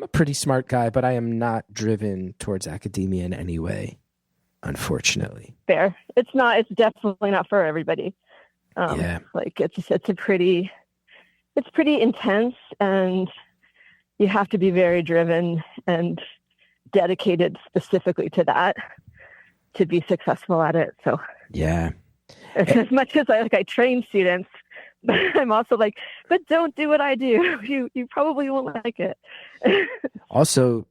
a pretty smart guy, but I am not driven towards academia in any way, unfortunately. Fair. It's definitely not for everybody. Like it's pretty intense, and you have to be very driven and dedicated specifically to that to be successful at it. So as much as I train students, but I'm also like, but don't do what I do. You probably won't like it. Also,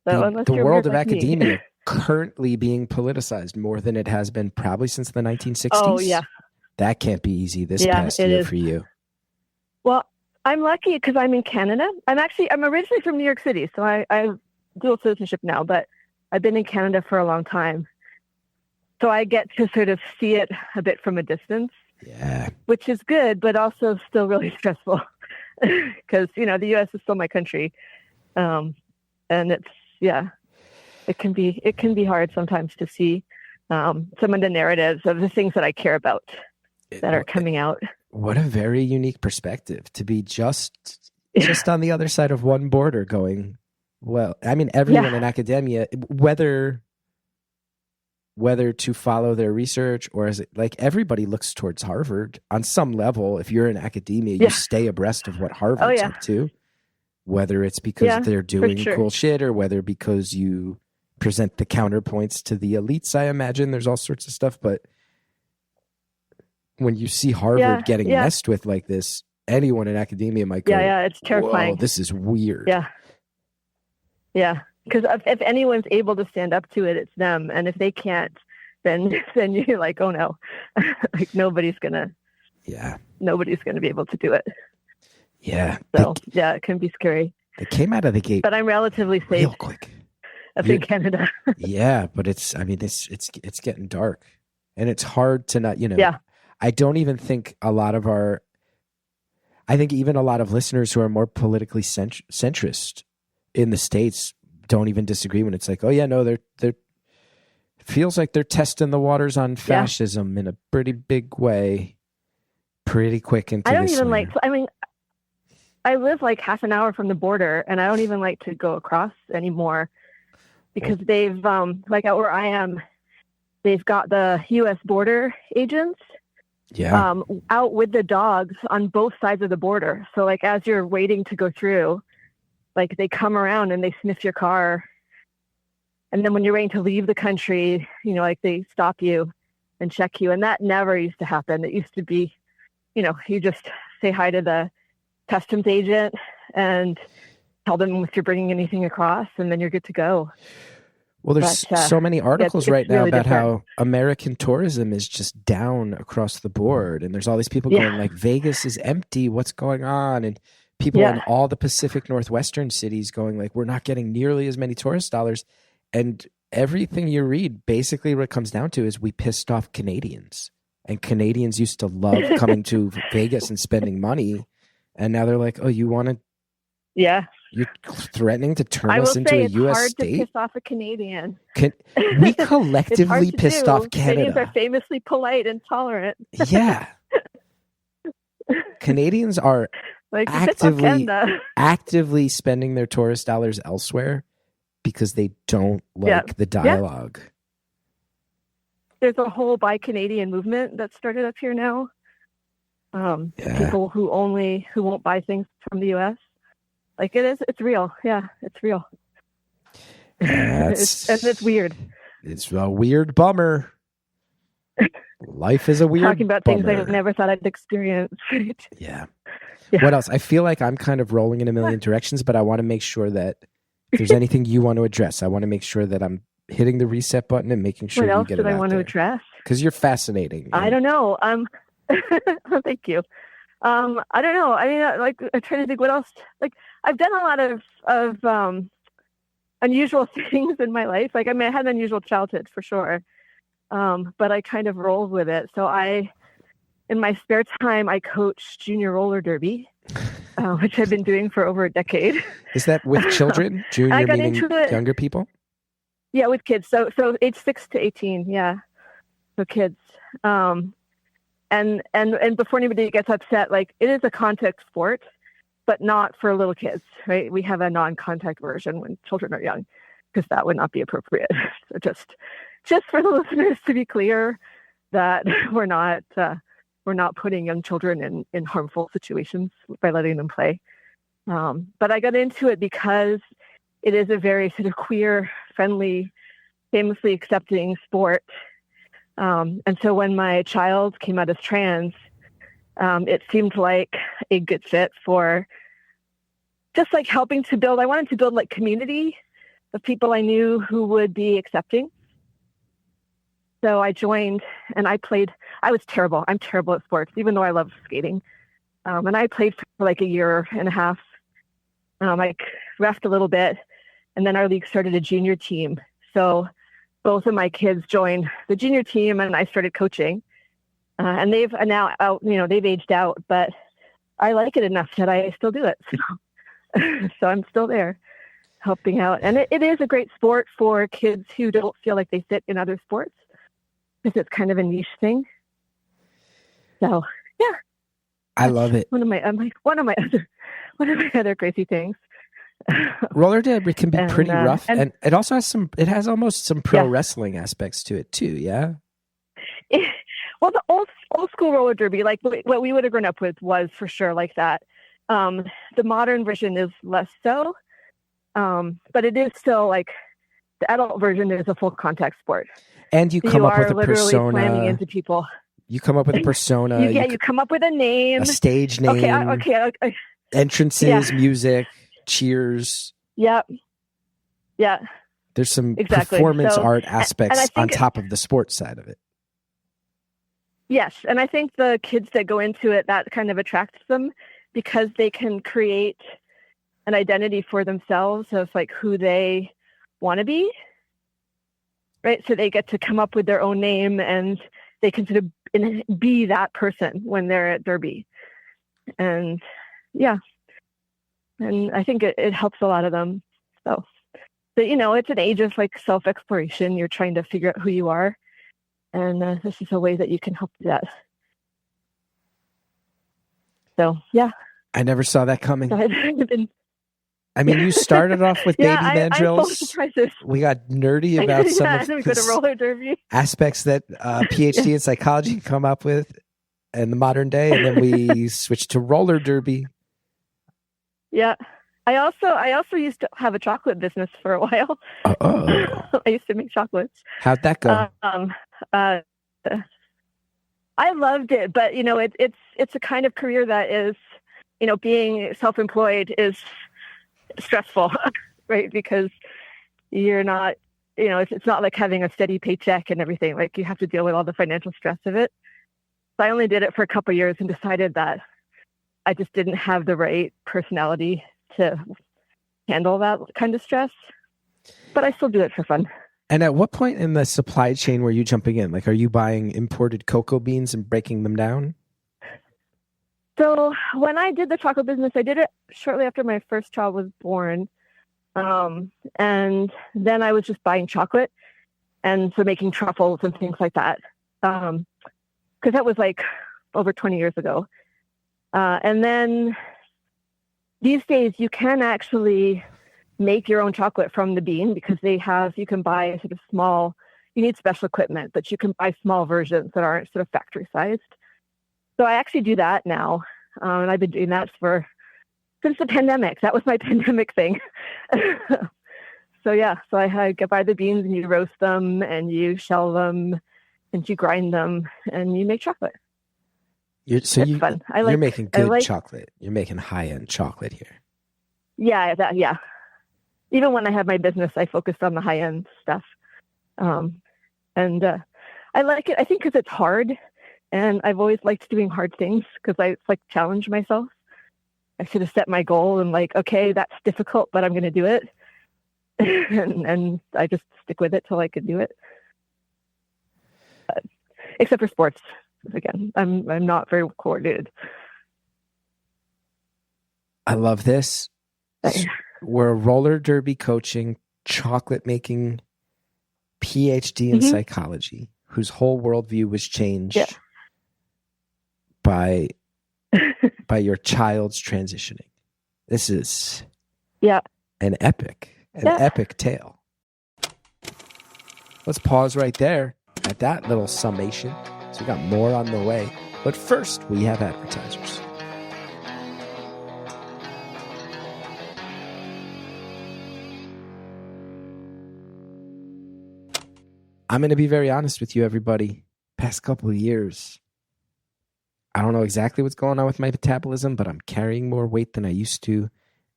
the world of academia currently being politicized more than it has been probably since the 1960s. Oh, yeah. That can't be easy this past year for you. Well, I'm lucky because I'm in Canada. I'm originally from New York City, so I have dual citizenship now, but I've been in Canada for a long time. So I get to sort of see it a bit from a distance. Yeah. Which is good, but also still really stressful because, the U.S. is still my country. And it can be hard sometimes to see some of the narratives of the things that I care about that are coming out. What a very unique perspective to be just on the other side of one border going, well, I mean, everyone in academia, whether whether to follow their research, or is it like everybody looks towards Harvard on some level? If you're in academia, you stay abreast of what Harvard's up to, whether it's because they're doing cool shit or whether because you present the counterpoints to the elites. I imagine there's all sorts of stuff, but when you see Harvard getting messed with like this, anyone in academia might go, it's terrifying. Whoa, this is weird. Yeah. Because if anyone's able to stand up to it, it's them. And if they can't, then you're like, oh no, like nobody's gonna be able to do it. Yeah. So it can be scary. They came out of the gate, but I'm relatively safe. Real quick. Up in Canada. Yeah, but it's getting dark, and it's hard to not, I don't even think I think even a lot of listeners who are more politically centrist in the States don't even disagree when it's like, oh yeah, no, they're feels like they're testing the waters on fascism in a pretty big way, pretty quick into this. I live like half an hour from the border, and I don't even like to go across anymore because they've, like out where I am, they've got the U.S. border agents out with the dogs on both sides of the border. So like as you're waiting to go through, like they come around and they sniff your car. And then when you're waiting to leave the country, like they stop you and check you. And that never used to happen. It used to be, you just say hi to the customs agent and tell them if you're bringing anything across, and then you're good to go. Well, there's so many articles right now about how American tourism is just down across the board. And there's all these people going like, Vegas is empty. What's going on? And people in all the Pacific Northwestern cities going like, we're not getting nearly as many tourist dollars. And everything you read, basically what it comes down to is we pissed off Canadians. And Canadians used to love coming to Vegas and spending money. And now they're like, oh, you want to? Yeah. You're threatening to turn us into a U.S. state? It's hard to piss off a Canadian. We collectively pissed off Canada. Canadians are famously polite and tolerant. Yeah. Canadians are like, actively spending their tourist dollars elsewhere because they don't like the dialogue. Yeah. There's a whole Buy Canadian movement that started up here now. People who won't buy things from the U.S. Like it's real. Yeah, it's real. It's weird. It's a weird bummer. Life is a weird Talking about bummer. Things I never thought I'd experience. Yeah. What else? I feel like I'm kind of rolling in a million directions, but I want to make sure that if there's anything you want to address, I want to make sure that I'm hitting the reset button and making sure you get it out there. What else did I want to address? Because you're fascinating. I don't know. Thank you. I don't know. I mean, like, I'm trying to think what else. Like, I've done a lot of unusual things in my life. Like, I mean, I had an unusual childhood for sure, but I kind of rolled with it. So in my spare time, I coach junior roller derby, which I've been doing for over a decade. Is that with children? Junior meaning younger people? Yeah, with kids. So age 6 to 18. Yeah, so kids. And before anybody gets upset, like, it is a contact sport, but not for little kids, right? We have a non-contact version when children are young, because that would not be appropriate. So just for the listeners to be clear that we're not putting young children in harmful situations by letting them play. But I got into it because it is a very sort of queer, friendly, famously accepting sport. And so when my child came out as trans, it seemed like a good fit for just like helping to build. I wanted to build like community of people I knew who would be accepting. So I joined and I played. I was terrible. I'm terrible at sports, even though I love skating. And I played for like a year and a half. I reffed a little bit, and then our league started a junior team. So both of my kids joined the junior team, and I started coaching. And they've now out, they've aged out, but I like it enough that I still do it. So I'm still there helping out. And it is a great sport for kids who don't feel like they fit in other sports, because it's kind of a niche thing. So yeah. I love it. One of my other crazy things. Roller derby can be pretty rough, and it also has almost some pro wrestling aspects to it too. Yeah. Well, the old school roller derby, like what we would have grown up with, was for sure like that. The modern version is less so, but it is still like the adult version is a full contact sport. And you come up with a persona. Slamming into people. You come up with a persona. You come up with a name, a stage name. Okay. Entrances, music, cheers. Yep. Yeah. There's some performance art aspects on top of the sports side of it. Yes, and I think the kids that go into it, that kind of attracts them because they can create an identity for themselves of like who they want to be, right? So they get to come up with their own name and they can sort of be that person when they're at derby. And yeah, and I think it helps a lot of them. So, but it's an age of like self-exploration. You're trying to figure out who you are. And this is a way that you can help do that. So, yeah. I never saw that coming. I mean, you started off with baby mandrills. We got nerdy about some of the roller derby aspects that PhD in psychology can come up with in the modern day. And then we switched to roller derby. Yeah. I also used to have a chocolate business for a while. I used to make chocolates. How'd that go? I loved it, but it's a kind of career that is, being self-employed is stressful, right? Because you're not, it's not like having a steady paycheck and everything. Like you have to deal with all the financial stress of it. So I only did it for a couple of years and decided that I just didn't have the right personality to handle that kind of stress, but I still do it for fun. And at what point in the supply chain were you jumping in? Like, are you buying imported cocoa beans and breaking them down? So when I did the chocolate business, I did it shortly after my first child was born. And then I was just buying chocolate and so making truffles and things like that. Because that was like over 20 years ago. And then these days, you can actually make your own chocolate from the bean because you can buy a sort of small, you need special equipment, but you can buy small versions that aren't sort of factory sized. So I actually do that now. And I've been doing that since the pandemic. That was my pandemic thing. So I buy the beans and you roast them and you shell them and you grind them and you make chocolate. It's fun. You're making good chocolate. You're making high-end chocolate here. Yeah. Even when I had my business, I focused on the high-end stuff. And I like it, I think, because it's hard. And I've always liked doing hard things because I challenge myself. I should have set my goal and okay, that's difficult, but I'm going to do it. and I just stick with it till I can do it. Except for sports. Again, I'm not very coordinated. I love this. We're a roller derby coaching, chocolate making PhD in psychology, whose whole worldview was changed by your child's transitioning. This is an epic tale. Let's pause right there at that little summation. So we got more on the way. But first, we have advertisers. I'm going to be very honest with you, everybody. Past couple of years, I don't know exactly what's going on with my metabolism, but I'm carrying more weight than I used to.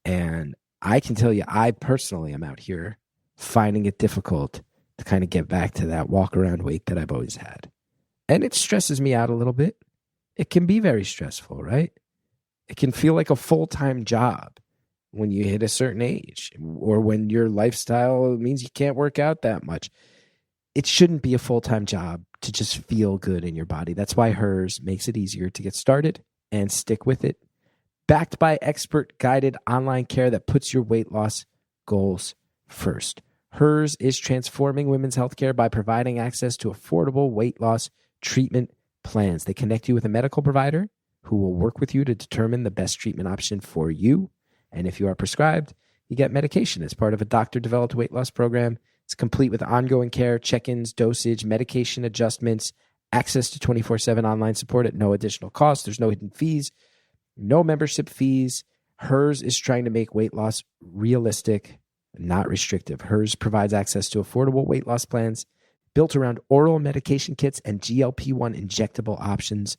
And I can tell you, I personally am out here finding it difficult to kind of get back to that walk around weight that I've always had. And it stresses me out a little bit. It can be very stressful, right? It can feel like a full-time job when you hit a certain age or when your lifestyle means you can't work out that much. It shouldn't be a full-time job to just feel good in your body. That's why HERS makes it easier to get started and stick with it. Backed by expert-guided online care that puts your weight loss goals first. HERS is transforming women's healthcare by providing access to affordable weight loss treatment plans. They connect you with a medical provider who will work with you to determine the best treatment option for you. And if you are prescribed, you get medication as part of a doctor-developed weight loss program. It's complete with ongoing care, check-ins, dosage, medication adjustments, access to 24/7 online support at no additional cost. There's no hidden fees, no membership fees. Hers is trying to make weight loss realistic, not restrictive. Hers provides access to affordable weight loss plans built around oral medication kits and GLP-1 injectable options,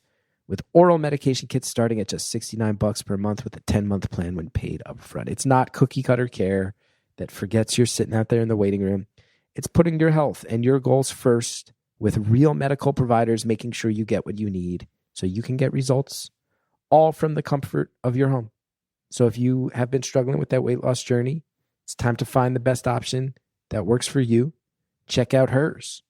with oral medication kits starting at just $69 per month with a 10-month plan when paid upfront. It's not cookie cutter care that forgets you're sitting out there in the waiting room. It's putting your health and your goals first with real medical providers, making sure you get what you need so you can get results, all from the comfort of your home. So if you have been struggling with that weight loss journey, it's time to find the best option that works for you. Check out Hers.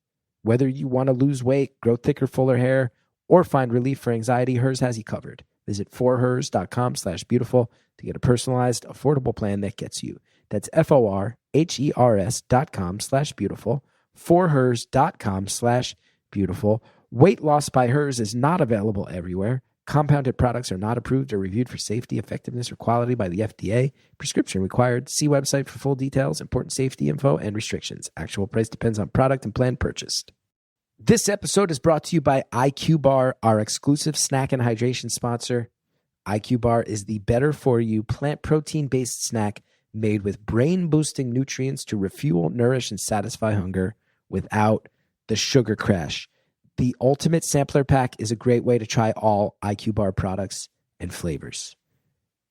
Whether you want to lose weight, grow thicker, fuller hair, or find relief for anxiety, Hers has you covered. Visit forhers.com/beautiful to get a personalized, affordable plan that gets you. That's forhers.com/beautiful, forhers.com/beautiful. Weight loss by Hers is not available everywhere. Compounded products are not approved or reviewed for safety, effectiveness, or quality by the FDA. Prescription required. See website for full details, important safety info, and restrictions. Actual price depends on product and plan purchased. This episode is brought to you by IQBAR, our exclusive snack and hydration sponsor. IQBAR is the better-for-you, plant protein-based snack made with brain-boosting nutrients to refuel, nourish, and satisfy hunger without the sugar crash. The Ultimate Sampler Pack is a great way to try all IQBAR products and flavors.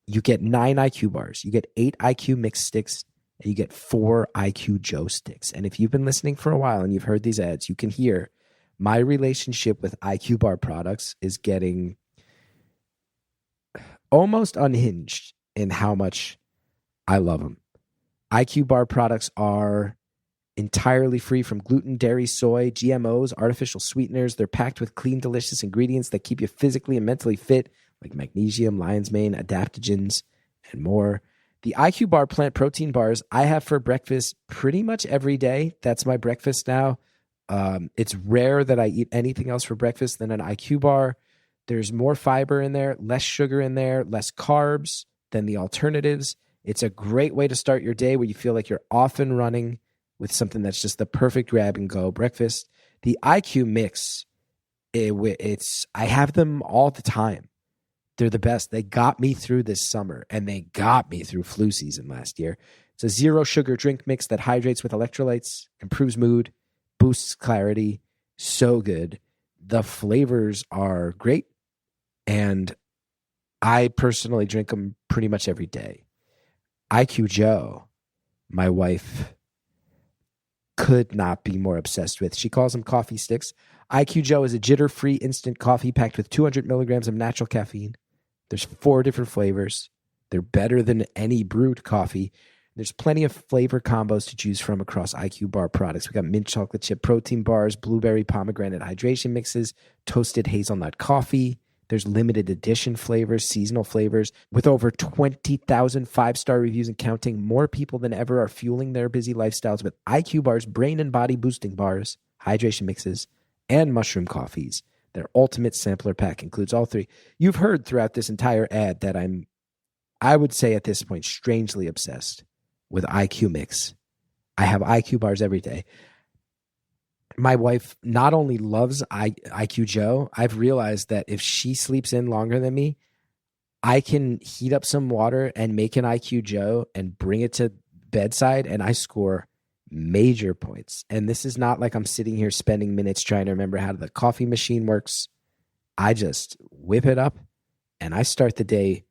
You get 9 IQ bars, you get 8 IQ mix sticks, and you get 4 IQ Joe sticks. And if you've been listening for a while and you've heard these ads, you can hear my relationship with IQBAR products is getting almost unhinged in how much I love them. IQBAR products are entirely free from gluten, dairy, soy, GMOs, artificial sweeteners. They're packed with clean, delicious ingredients that keep you physically and mentally fit, like magnesium, lion's mane, adaptogens, and more. The IQBAR plant protein bars I have for breakfast pretty much every day. That's my breakfast now. It's rare that I eat anything else for breakfast than an IQBAR. There's more fiber in there, less sugar in there, less carbs than the alternatives. It's a great way to start your day where you feel like you're off and running with something that's just the perfect grab and go breakfast. The IQ mix, I have them all the time. They're the best. They got me through this summer, and they got me through flu season last year. It's a zero sugar drink mix that hydrates with electrolytes, improves mood, boosts clarity. So good. The flavors are great, and I personally drink them pretty much every day. IQ Joe, my wife, could not be more obsessed with. She calls them coffee sticks. IQ Joe is a jitter-free instant coffee packed with 200 milligrams of natural caffeine. There's 4 different flavors. They're better than any brewed coffee. There's plenty of flavor combos to choose from across IQBAR products. We got mint chocolate chip protein bars, blueberry pomegranate hydration mixes, toasted hazelnut coffee. There's limited edition flavors, seasonal flavors. With over 20,000 5-star reviews and counting, more people than ever are fueling their busy lifestyles with IQBAR's brain and body boosting bars, hydration mixes, and mushroom coffees. Their ultimate sampler pack includes all 3. You've heard throughout this entire ad that I would say at this point, strangely obsessed with IQ Mix. I have IQ bars every day. My wife not only loves IQ Joe, I've realized that if she sleeps in longer than me, I can heat up some water and make an IQ Joe and bring it to bedside, and I score major points. And this is not like I'm sitting here spending minutes trying to remember how the coffee machine works. I just whip it up, and I start the day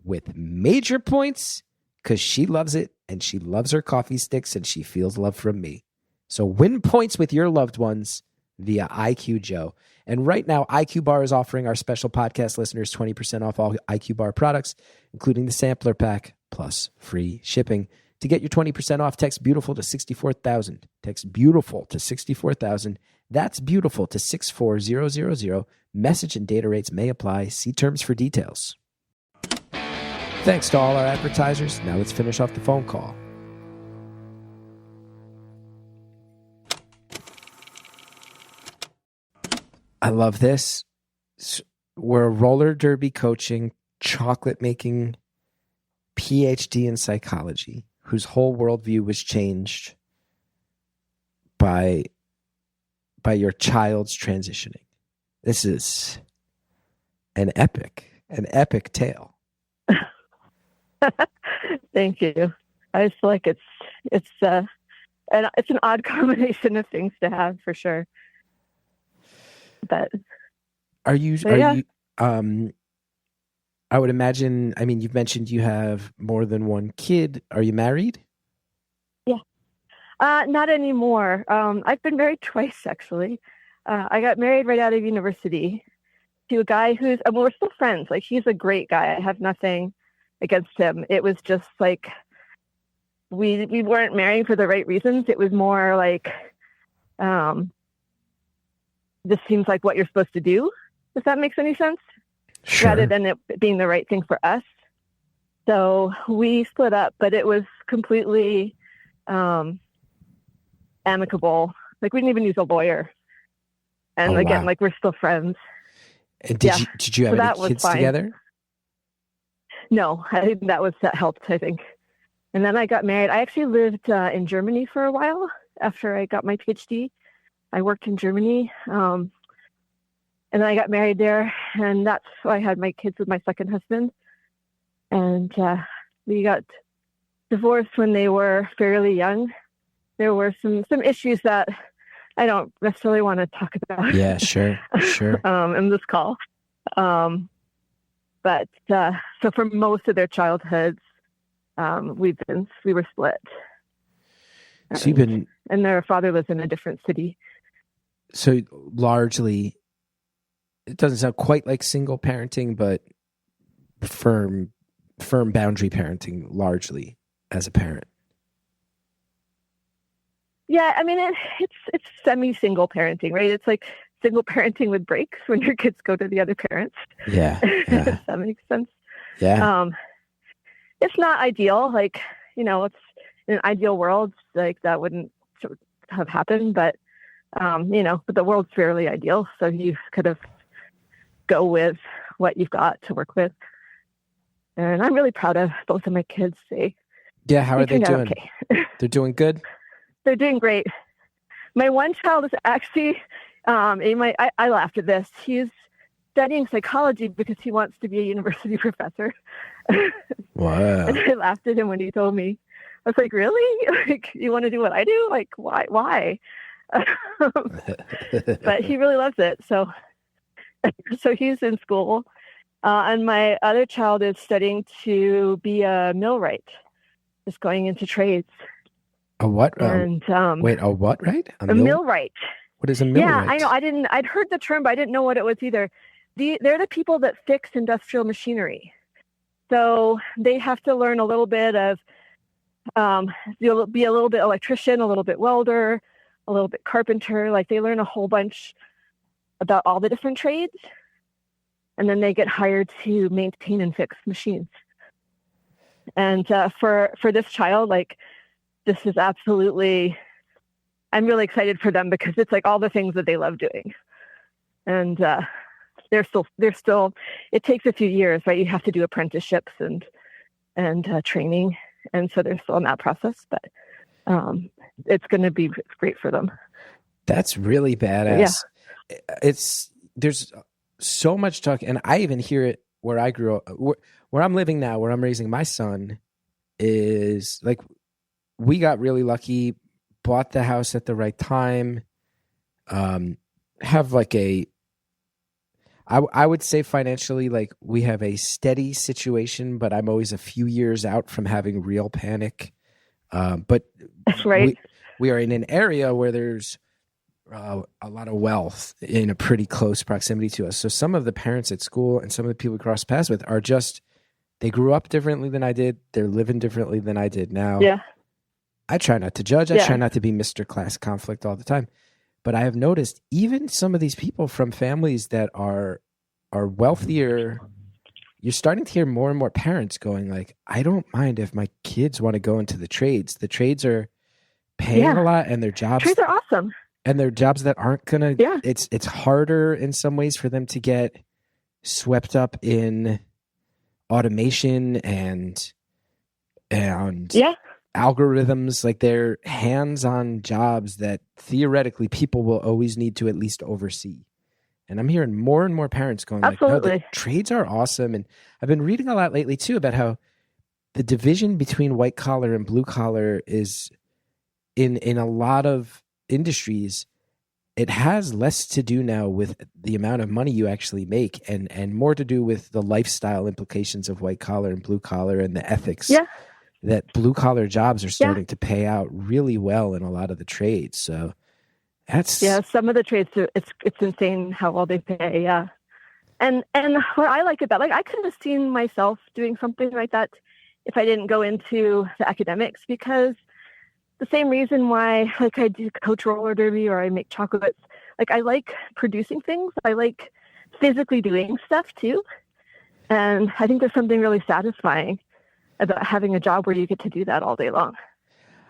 with major points because she loves it, and she loves her coffee sticks, and she feels love from me. So win points with your loved ones via IQ Joe. And right now, IQBAR is offering our special podcast listeners 20% off all IQBAR products, including the sampler pack, plus free shipping. To get your 20% off, text BEAUTIFUL to 64,000. Text BEAUTIFUL to 64,000. That's BEAUTIFUL to 64000. Message and data rates may apply. See terms for details. Thanks to all our advertisers. Now let's finish off the phone call. I love this. We're a roller derby coaching, chocolate making PhD in psychology whose whole worldview was changed by your child's transitioning. This is an epic tale. Thank you. I just feel like it's an odd combination of things to have for sure. But I would imagine, I mean, you've mentioned you have more than one kid. Are you married? Yeah. Not anymore. I've been married twice, actually. I got married right out of university to a guy who's, we're still friends. Like, he's a great guy. I have nothing against him. It was just like, we weren't marrying for the right reasons. It was more like, this seems like what you're supposed to do, if that makes any sense. Sure. Rather than it being the right thing for us. So we split up, but it was completely amicable. Like, we didn't even use a lawyer. And again, wow. like, we're still friends. And did you have any kids together? No, I think that helped, I think. And then I got married. I actually lived in Germany for a while after I got my PhD. I worked in Germany. And then I got married there, and that's why I had my kids with my second husband. And we got divorced when they were fairly young. There were some issues that I don't necessarily want to talk about. Yeah, sure. In this call. But so for most of their childhoods, we were split. So and their father lives in a different city. So largely, it doesn't sound quite like single parenting, but firm boundary parenting largely as a parent. Yeah, I mean, it's semi-single parenting, right? It's like single parenting with breaks when your kids go to the other parents. Yeah. If that makes sense. Yeah. It's not ideal. Like, it's in an ideal world, like that wouldn't have happened, but but the world's fairly ideal. So you could have go with what you've got to work with. And I'm really proud of both of my kids. How are they doing? Okay. They're doing good? They're doing great. My one child is actually, I laughed at this. He's studying psychology because he wants to be a university professor. Wow. And I laughed at him when he told me. I was like, really? Like, you want to do what I do? Like, why? But he really loves it. So he's in school. And my other child is studying to be a millwright, just going into trades. A what? And wait, a what, right? A millwright. What is a millwright? Yeah, I know. I'd heard the term, but I didn't know what it was either. They're the people that fix industrial machinery. So they have to learn a little bit of, you'll be a little bit electrician, a little bit welder, a little bit carpenter. Like, they learn a whole bunch about all the different trades. And then they get hired to maintain and fix machines. And for this child, like, this is absolutely, I'm really excited for them because it's like all the things that they love doing. And they're still, it takes a few years, right? You have to do apprenticeships and training. And so they're still in that process, but it's going to be great for them. That's really badass. Yeah. There's so much talk, and I even hear it where I grew up, where I'm living now, where I'm raising my son, is like, we got really lucky, bought the house at the right time, have like I would say financially, like, we have a steady situation, but I'm always a few years out from having real panic. But that's right. We are in an area where there's a lot of wealth in a pretty close proximity to us. So some of the parents at school and some of the people we cross paths with are just, they grew up differently than I did. They're living differently than I did now. Yeah. I try not to judge. I try not to be Mr. Class Conflict all the time. But I have noticed even some of these people from families that are wealthier, you're starting to hear more and more parents going like, I don't mind if my kids want to go into the trades. The trades are paying a lot, and their jobs. Trades are awesome. And they're jobs that aren't going to, it's harder in some ways for them to get swept up in automation and algorithms, like they're hands-on jobs that theoretically people will always need to at least oversee. And I'm hearing more and more parents going like, no, the trades are awesome. And I've been reading a lot lately too about how the division between white collar and blue collar is in a lot of industries, it has less to do now with the amount of money you actually make and more to do with the lifestyle implications of white collar and blue collar and the ethics. Yeah. That blue collar jobs are starting to pay out really well in a lot of the trades. So that's some of the trades it's insane how well they pay. Yeah. And what I like about, like, I couldn't have seen myself doing something like that if I didn't go into the academics, because the same reason why, like, I do coach roller derby or I make chocolates, like, I like producing things. I like physically doing stuff too. And I think there's something really satisfying about having a job where you get to do that all day long.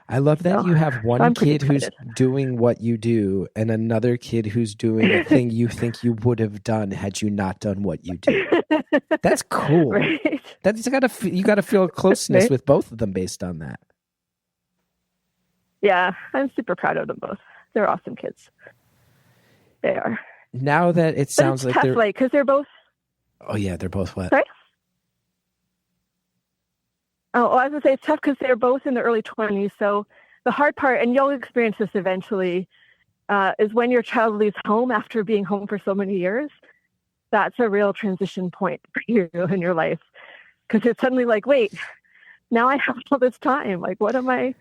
I love that you have one kid who's doing what you do and another kid who's doing a thing you think you would have done had you not done what you do. That's cool. Right? You got to feel a closeness with both of them based on that. Yeah, I'm super proud of them both. They're awesome kids. They are. Now that it sounds like they're because they're both. Oh yeah, they're both what? Sorry. Oh, I was going to say it's tough because they're both in the early 20s. So the hard part, and you'll experience this eventually, is when your child leaves home after being home for so many years. That's a real transition point for you in your life, because it's suddenly like, wait, now I have all this time. Like, what am I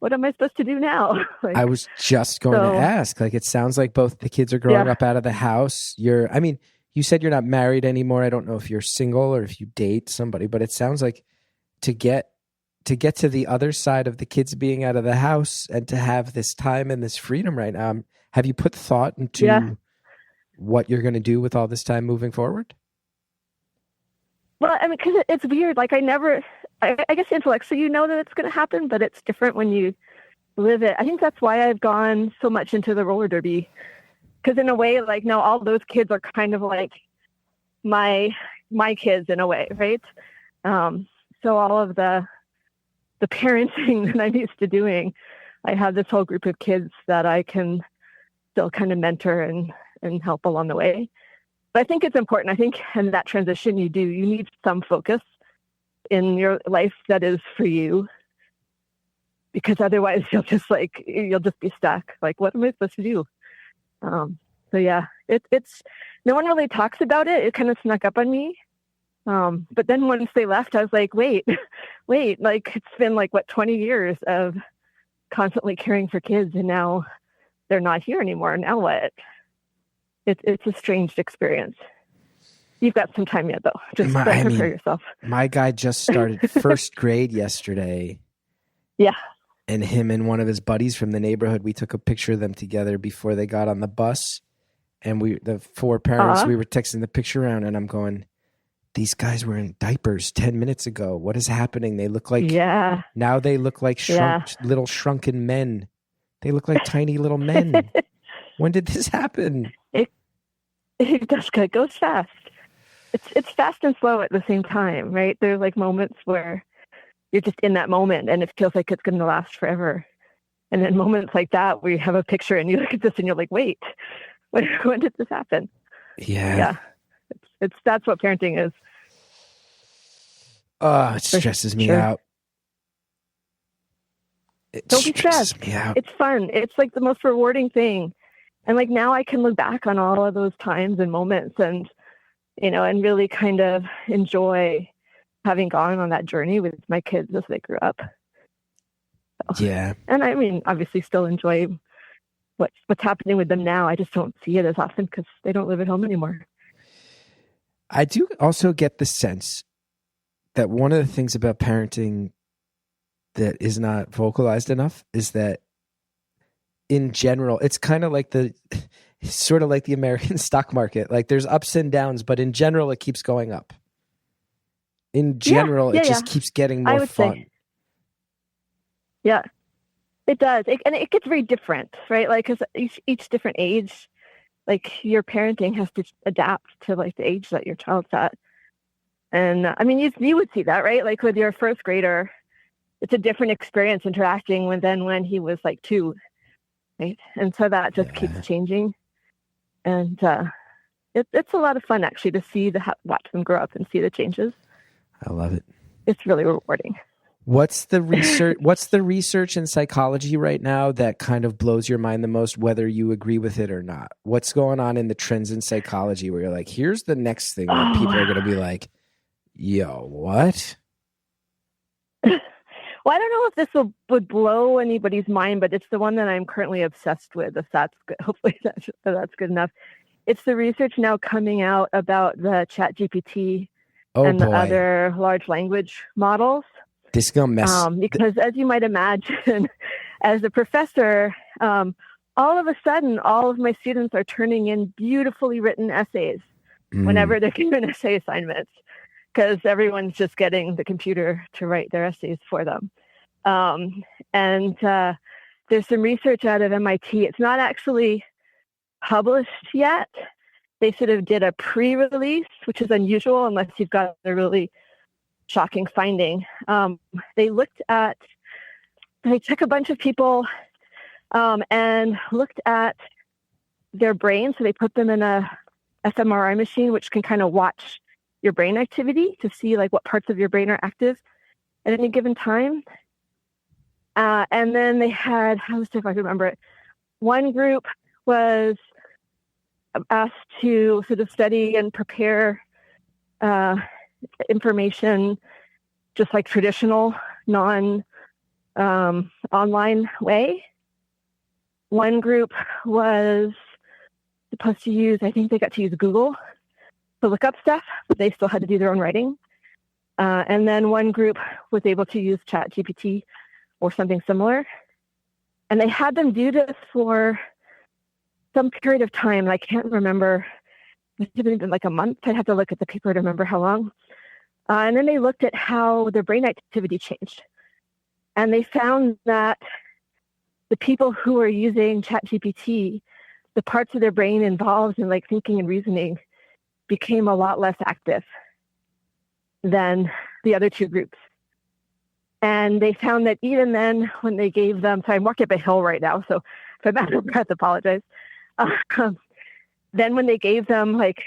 supposed to do now? Like, I was just going to ask. Like, it sounds like both the kids are growing up out of the house. You said you're not married anymore. I don't know if you're single or if you date somebody, but it sounds like to get to the other side of the kids being out of the house and to have this time and this freedom right now. Have you put thought into what you're going to do with all this time moving forward? Well, I mean, because it's weird. Like, I guess intellectually, you know that it's going to happen, but it's different when you live it. I think that's why I've gone so much into the roller derby. Because in a way, like, now all those kids are kind of like my kids in a way, right? So all of the parenting that I'm used to doing, I have this whole group of kids that I can still kind of mentor and help along the way. But I think it's important. I think in that transition you need some focus in your life that is for you, because otherwise you'll just be stuck. Like, what am I supposed to do? So yeah, it's no one really talks about it. It kind of snuck up on me. But then once they left, I was like, wait, like, it's been like, 20 years of constantly caring for kids, and now they're not here anymore. Now what? It's a strange experience. You've got some time yet, though. Just prepare yourself. My guy just started first grade yesterday. Yeah. And him and one of his buddies from the neighborhood, we took a picture of them together before they got on the bus. And the four parents, we were texting the picture around, and I'm going, these guys were in diapers 10 minutes ago. What is happening? They look like, now they look like little shrunken men. They look like tiny little men. When did this happen? It goes fast. It's fast and slow at the same time, right? There's like moments where you're just in that moment and it feels like it's going to last forever. And then moments like that where you have a picture and you look at this and you're like, wait, when did this happen? Yeah. That's what parenting is. Oh, it stresses me out. Don't be stressed. Me out. It's fun. It's like the most rewarding thing. And like now I can look back on all of those times and moments and, and really kind of enjoy having gone on that journey with my kids as they grew up. So, yeah. And I mean, obviously still enjoy what's happening with them now. I just don't see it as often because they don't live at home anymore. I do also get the sense that one of the things about parenting that is not vocalized enough is that in general, it's kind of like sort of like the American stock market. Like there's ups and downs, but in general, it keeps going up. In general, it just keeps getting more fun. Say. Yeah, it does. And it gets very different, right? Like, because each different age, like your parenting has to adapt to like the age that your child's at. And I mean, you would see that, right? Like with your first grader, it's a different experience interacting than when he was like 2, right? And so that just keeps changing. And it's a lot of fun actually to see watch them grow up and see the changes. I love it. It's really rewarding. What's the research in psychology right now that kind of blows your mind the most, whether you agree with it or not? What's going on in the trends in psychology where you're like, here's the next thing that people are going to be like, yo, what? Well, I don't know if this would blow anybody's mind, but it's the one that I'm currently obsessed with. If that's good, hopefully that's good enough. It's the research now coming out about the ChatGPT the other large language models. This is gonna mess. Because as you might imagine, as a professor, all of a sudden, all of my students are turning in beautifully written essays whenever they're given essay assignments, because everyone's just getting the computer to write their essays for them. And there's some research out of MIT. It's not actually published yet. They sort of did a pre-release, which is unusual unless you've got a really shocking finding. They took a bunch of people and looked at their brain. So they put them in a fMRI machine, which can kind of watch your brain activity to see like what parts of your brain are active at any given time. And then they had, how if I can remember it, one group was asked to sort of study and prepare information just like traditional non-online way. One group was supposed to use, I think they got to use Google to look up stuff, but they still had to do their own writing. And then one group was able to use ChatGPT or something similar. And they had them do this for some period of time. I can't remember. It had been like a month. I'd have to look at the paper to remember how long. And then they looked at how their brain activity changed. And they found that the people who were using ChatGPT, the parts of their brain involved in like thinking and reasoning became a lot less active than the other two groups. And they found that even then when they gave them, so I'm walking up a hill right now, so if I'm out of breath, apologize. Then when they gave them like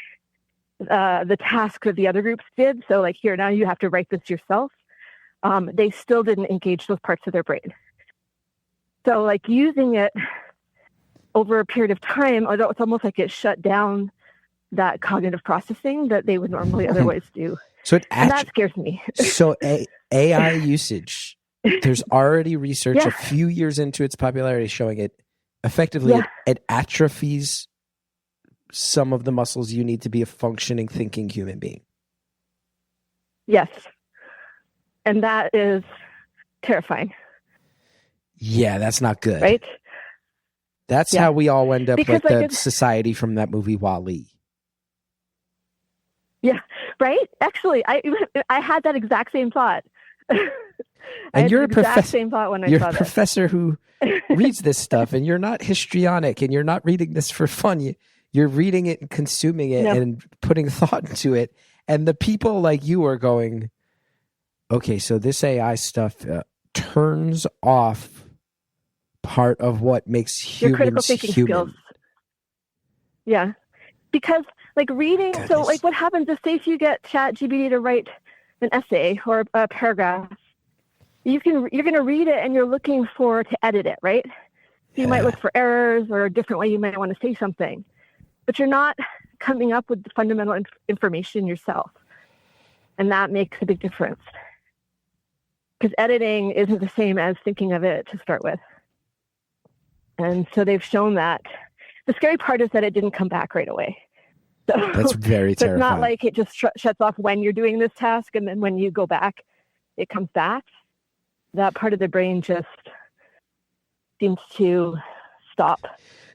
the task that the other groups did, so like here, now you have to write this yourself, they still didn't engage those parts of their brain. So like using it over a period of time, although it's almost like it shut down that cognitive processing that they would normally otherwise do. So and that scares me. So AI usage, there's already research a few years into its popularity showing it effectively it atrophies some of the muscles you need to be a functioning, thinking human being. Yes. And that is terrifying. Yeah, that's not good. Right? That's how we all end up because like the society from that movie WALL-E. Yeah, right? Actually, I had that exact same thought. And you're same thought when I you're saw a professor who reads this stuff, and you're not histrionic, and you're not reading this for fun. You're reading it and consuming it and putting thought into it. And the people like you are going, okay, so this AI stuff turns off part of what makes your critical humans thinking human. skills. Yeah, because like reading. Goodness. So like, what happens if you get ChatGPT to write an essay or a paragraph? You're going to read it and you're looking to edit it, right? You might look for errors or a different way you might want to say something, but you're not coming up with the fundamental information yourself. And that makes a big difference because editing isn't the same as thinking of it to start with. And so they've shown that. The scary part is that it didn't come back right away. So, that's very terrifying. It's not like it just shuts off when you're doing this task and then when you go back, it comes back. That part of the brain just seems to stop.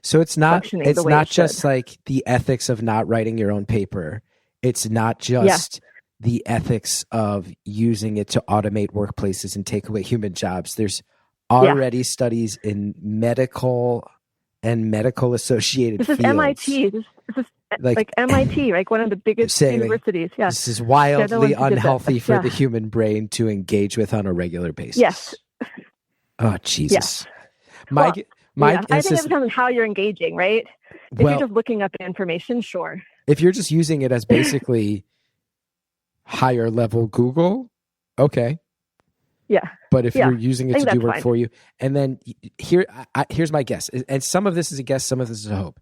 So it's not just should. like the ethics of not writing your own paper. It's not just the ethics of using it to automate workplaces and take away human jobs. There's already studies in medical and medical associated This is fields. MIT. This is like MIT, like one of the biggest universities. Yeah. This is wildly no unhealthy for the human brain to engage with on a regular basis. Yes. Oh, Jesus. Yes. I think it depends on how you're engaging, right? If you're just looking up information, sure. If you're just using it as basically higher level Google, okay. Yeah. But if you're using it to do work fine. for you, and then here's my guess, and some of this is a guess, some of this is a hope.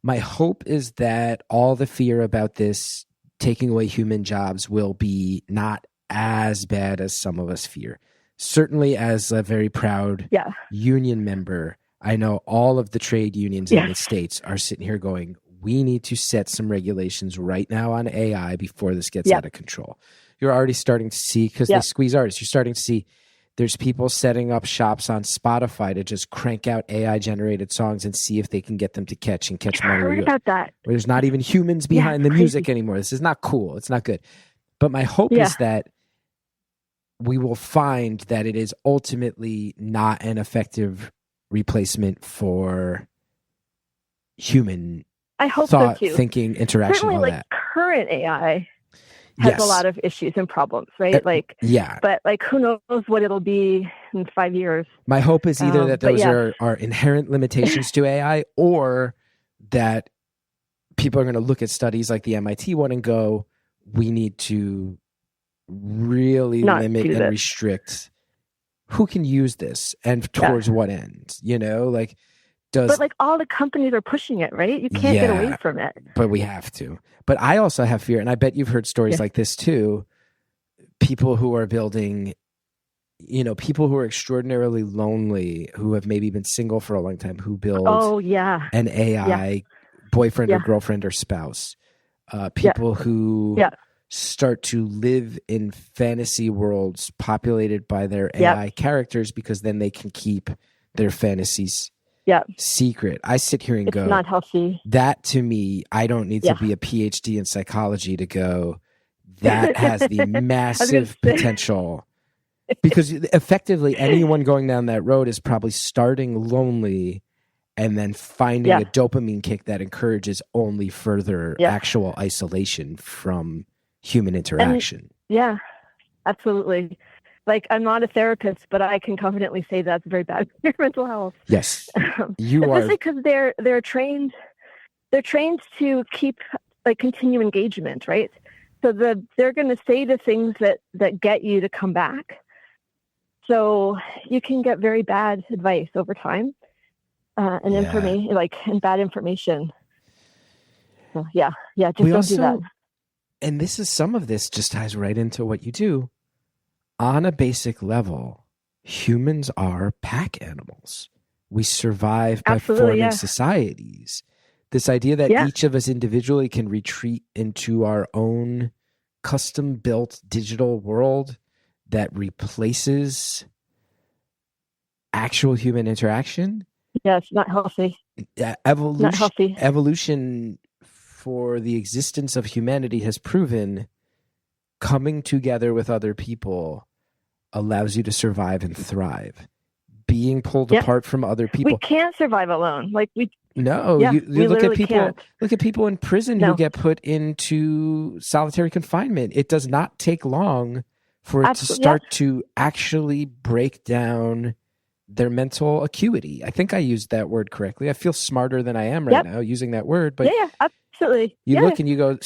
My hope is that all the fear about this taking away human jobs will be not as bad as some of us fear. Certainly, as a very proud union member, I know all of the trade unions in the States are sitting here going, we need to set some regulations right now on AI before this gets out of control. You're already starting to see, because they squeeze artists, you're starting to see there's people setting up shops on Spotify to just crank out AI-generated songs and see if they can get them to catch money. I heard about that. Where there's not even humans behind the music anymore. This is not cool. It's not good. But my hope is that we will find that it is ultimately not an effective replacement for human thought, thinking, interaction, certainly, all like that. Current AI has a lot of issues and problems, right? But like, who knows what it'll be in 5 years? My hope is either that those are inherent limitations to AI, or that people are going to look at studies like the MIT one and go, we need to really limit and restrict who can use this and towards what end, but like all the companies are pushing it, right? You can't get away from it. But we have to. But I also have fear, and I bet you've heard stories like this too. People who are building, people who are extraordinarily lonely, who have maybe been single for a long time, who build an AI boyfriend or girlfriend or spouse. People who start to live in fantasy worlds populated by their AI characters, because then they can keep their fantasies secret. I sit here and go, it's not healthy. That to me, I don't need to be a PhD in psychology to go, that has the massive potential. Because effectively, anyone going down that road is probably starting lonely and then finding a dopamine kick that encourages only further actual isolation from human interaction. And, absolutely. Like, I'm not a therapist, but I can confidently say that's very bad for your mental health. Yes, you are. Especially because they're trained to keep continue engagement, right? So they're going to say the things that get you to come back. So you can get very bad advice over time, and information and bad information. So just don't do that. And some of this just ties right into what you do. On a basic level, humans are pack animals. We survive by forming societies. This idea that each of us individually can retreat into our own custom-built digital world that replaces actual human interaction. Yeah, it's not healthy. Not healthy. Evolution for the existence of humanity has proven coming together with other people allows you to survive and thrive. Being pulled apart from other people. We can't survive alone. You look at people. Can't. Look at people in prison who get put into solitary confinement. It does not take long for it to start to actually break down their mental acuity. I think I used that word correctly. I feel smarter than I am right now using that word. But absolutely. You look and you go,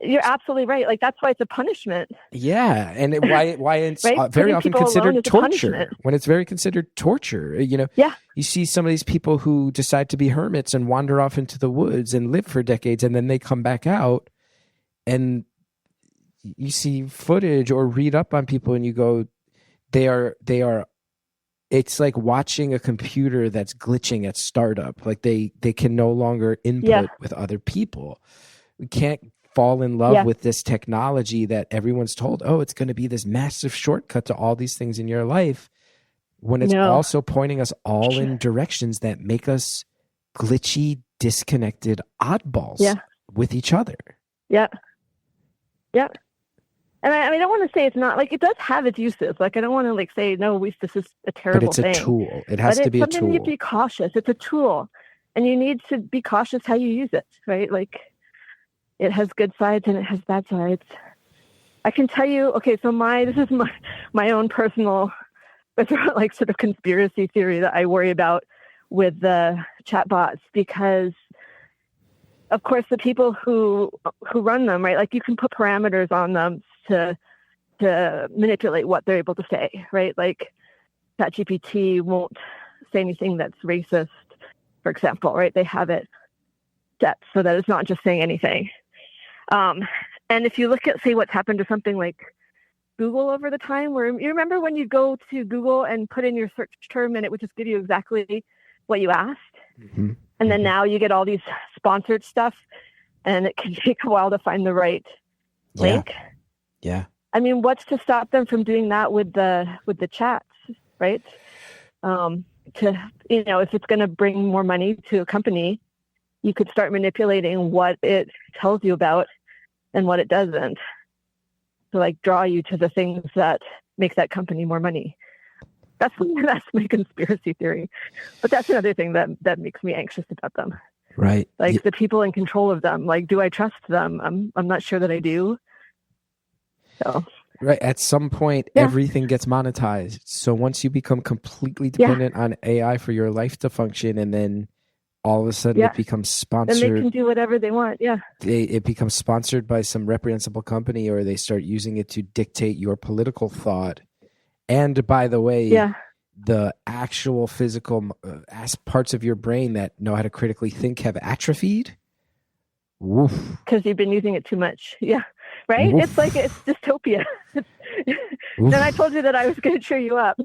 you're absolutely right. Like, that's why it's a punishment. Yeah, and why it's very often considered torture. When it's very considered torture, you see some of these people who decide to be hermits and wander off into the woods and live for decades, and then they come back out, and you see footage or read up on people, and you go, they are. It's like watching a computer that's glitching at startup. Like they can no longer input with other people. We can't fall in love with this technology that everyone's told, it's going to be this massive shortcut to all these things in your life, when it's also pointing us all in directions that make us glitchy, disconnected oddballs with each other. Yeah. And I don't want to say it's not, it does have its uses. I don't want to say, no, this is a terrible thing. But it's a tool. It has to be a tool. Something you have to be cautious. It's a tool. and you need to be cautious how you use it, right? Like, it has good sides and it has bad sides. I can tell you, okay, so this is my own personal, like, sort of conspiracy theory that I worry about with the chatbots, because of course the people who run them, right? Like, you can put parameters on them to manipulate what they're able to say, right? Like, ChatGPT won't say anything that's racist, for example, right? They have it set so that it's not just saying anything. And if you look at, say, what's happened to something like Google over the time, where you remember when you go to Google and put in your search term and it would just give you exactly what you asked? Mm-hmm. And then now you get all these sponsored stuff, and it can take a while to find the right link. Yeah. I mean, what's to stop them from doing that with the chats, right? If it's going to bring more money to a company, you could start manipulating what it tells you about and what it doesn't, to, like, draw you to the things that make that company more money. That's my conspiracy theory. But that's another thing that makes me anxious about them. Right. Like, the people in control of them, like, do I trust them? I'm not sure that I do. So. Right. At some point, everything gets monetized. So once you become completely dependent on AI for your life to function, and then all of a sudden it becomes sponsored. Then they can do whatever they want. Yeah. It becomes sponsored by some reprehensible company, or they start using it to dictate your political thought. And by the way, the actual physical parts of your brain that know how to critically think have atrophied. Because you've been using it too much. Yeah. Right? Woof. It's like, it's dystopia. Then I told you that I was going to cheer you up.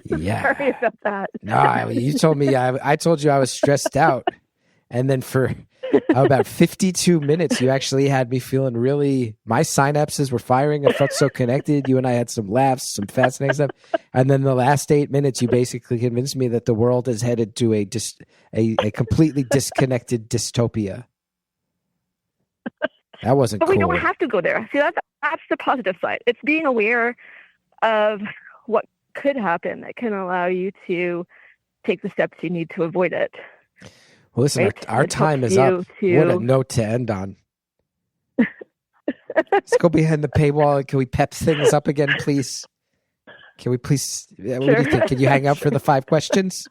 Yeah. Sorry about that. No, you told me, I told you I was stressed out. And then for about 52 minutes, you actually had me feeling really, my synapses were firing. I felt so connected. You and I had some laughs, some fascinating stuff. And then the last 8 minutes, you basically convinced me that the world is headed to a completely disconnected dystopia. That wasn't But cool. we don't have to go there. See, that's the positive side. It's being aware of what could happen that can allow you to take the steps you need to avoid it. Well, listen, right? our time is up. What a note to end on. Let's go behind the paywall. Can we pep things up again, please? Can we please? What do you think? Can you hang out for the 5 questions?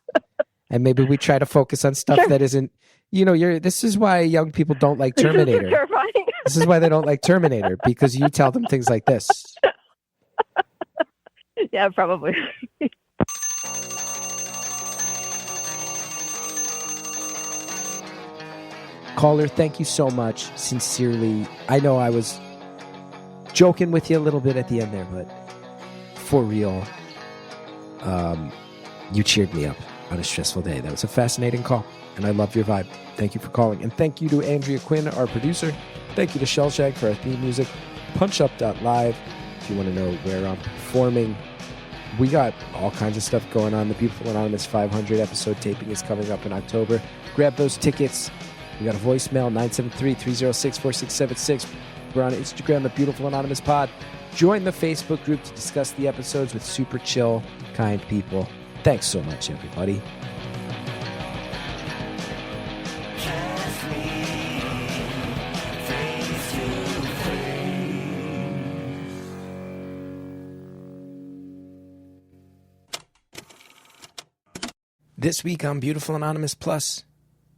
And maybe we try to focus on stuff that isn't, this is why young people don't like Terminator. This is why they don't like Terminator, because you tell them things like this. Yeah, probably. Caller, thank you so much. Sincerely, I know I was joking with you a little bit at the end there, but for real, you cheered me up on a stressful day. That was a fascinating call, and I love your vibe. Thank you for calling. And thank you to Andrea Quinn, our producer. Thank you to Shellshag for our theme music. PunchUp.live if you want to know where I'm performing. We got all kinds of stuff going on. The Beautiful Anonymous 500 episode taping is coming up in October. Grab those tickets. We got a voicemail, 973-306-4676. We're on Instagram, The Beautiful Anonymous Pod. Join the Facebook group to discuss the episodes with super chill, kind people. Thanks so much, everybody. This week on Beautiful Anonymous Plus,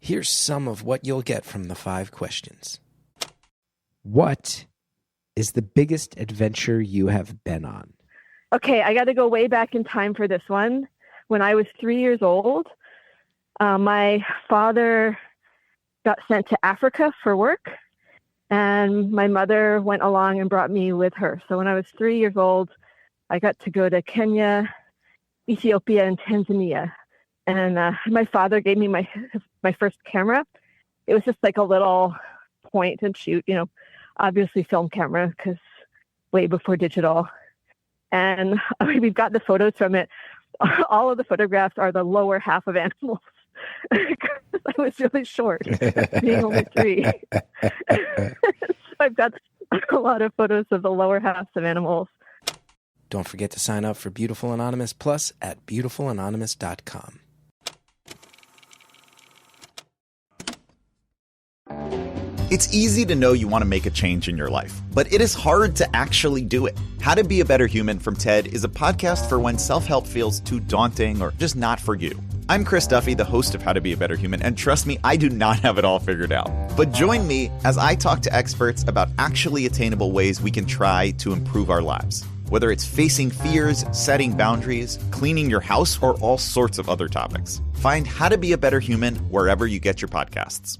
here's some of what you'll get from the 5 questions. What is the biggest adventure you have been on? Okay, I got to go way back in time for this one. When I was 3 years old, my father got sent to Africa for work, and my mother went along and brought me with her. So when I was 3 years old, I got to go to Kenya, Ethiopia, and Tanzania. And my father gave me my first camera. It was just like a little point and shoot, obviously film camera, because way before digital. And we've got the photos from it. All of the photographs are the lower half of animals. I was really short, being only 3. So I've got a lot of photos of the lower halves of animals. Don't forget to sign up for Beautiful Anonymous Plus at beautifulanonymous.com. It's easy to know you want to make a change in your life, but it is hard to actually do it. How to Be a Better Human from TED is a podcast for when self-help feels too daunting or just not for you. I'm Chris Duffy, the host of How to Be a Better Human, and trust me, I do not have it all figured out. But join me as I talk to experts about actually attainable ways we can try to improve our lives. Whether it's facing fears, setting boundaries, cleaning your house, or all sorts of other topics. Find How to Be a Better Human wherever you get your podcasts.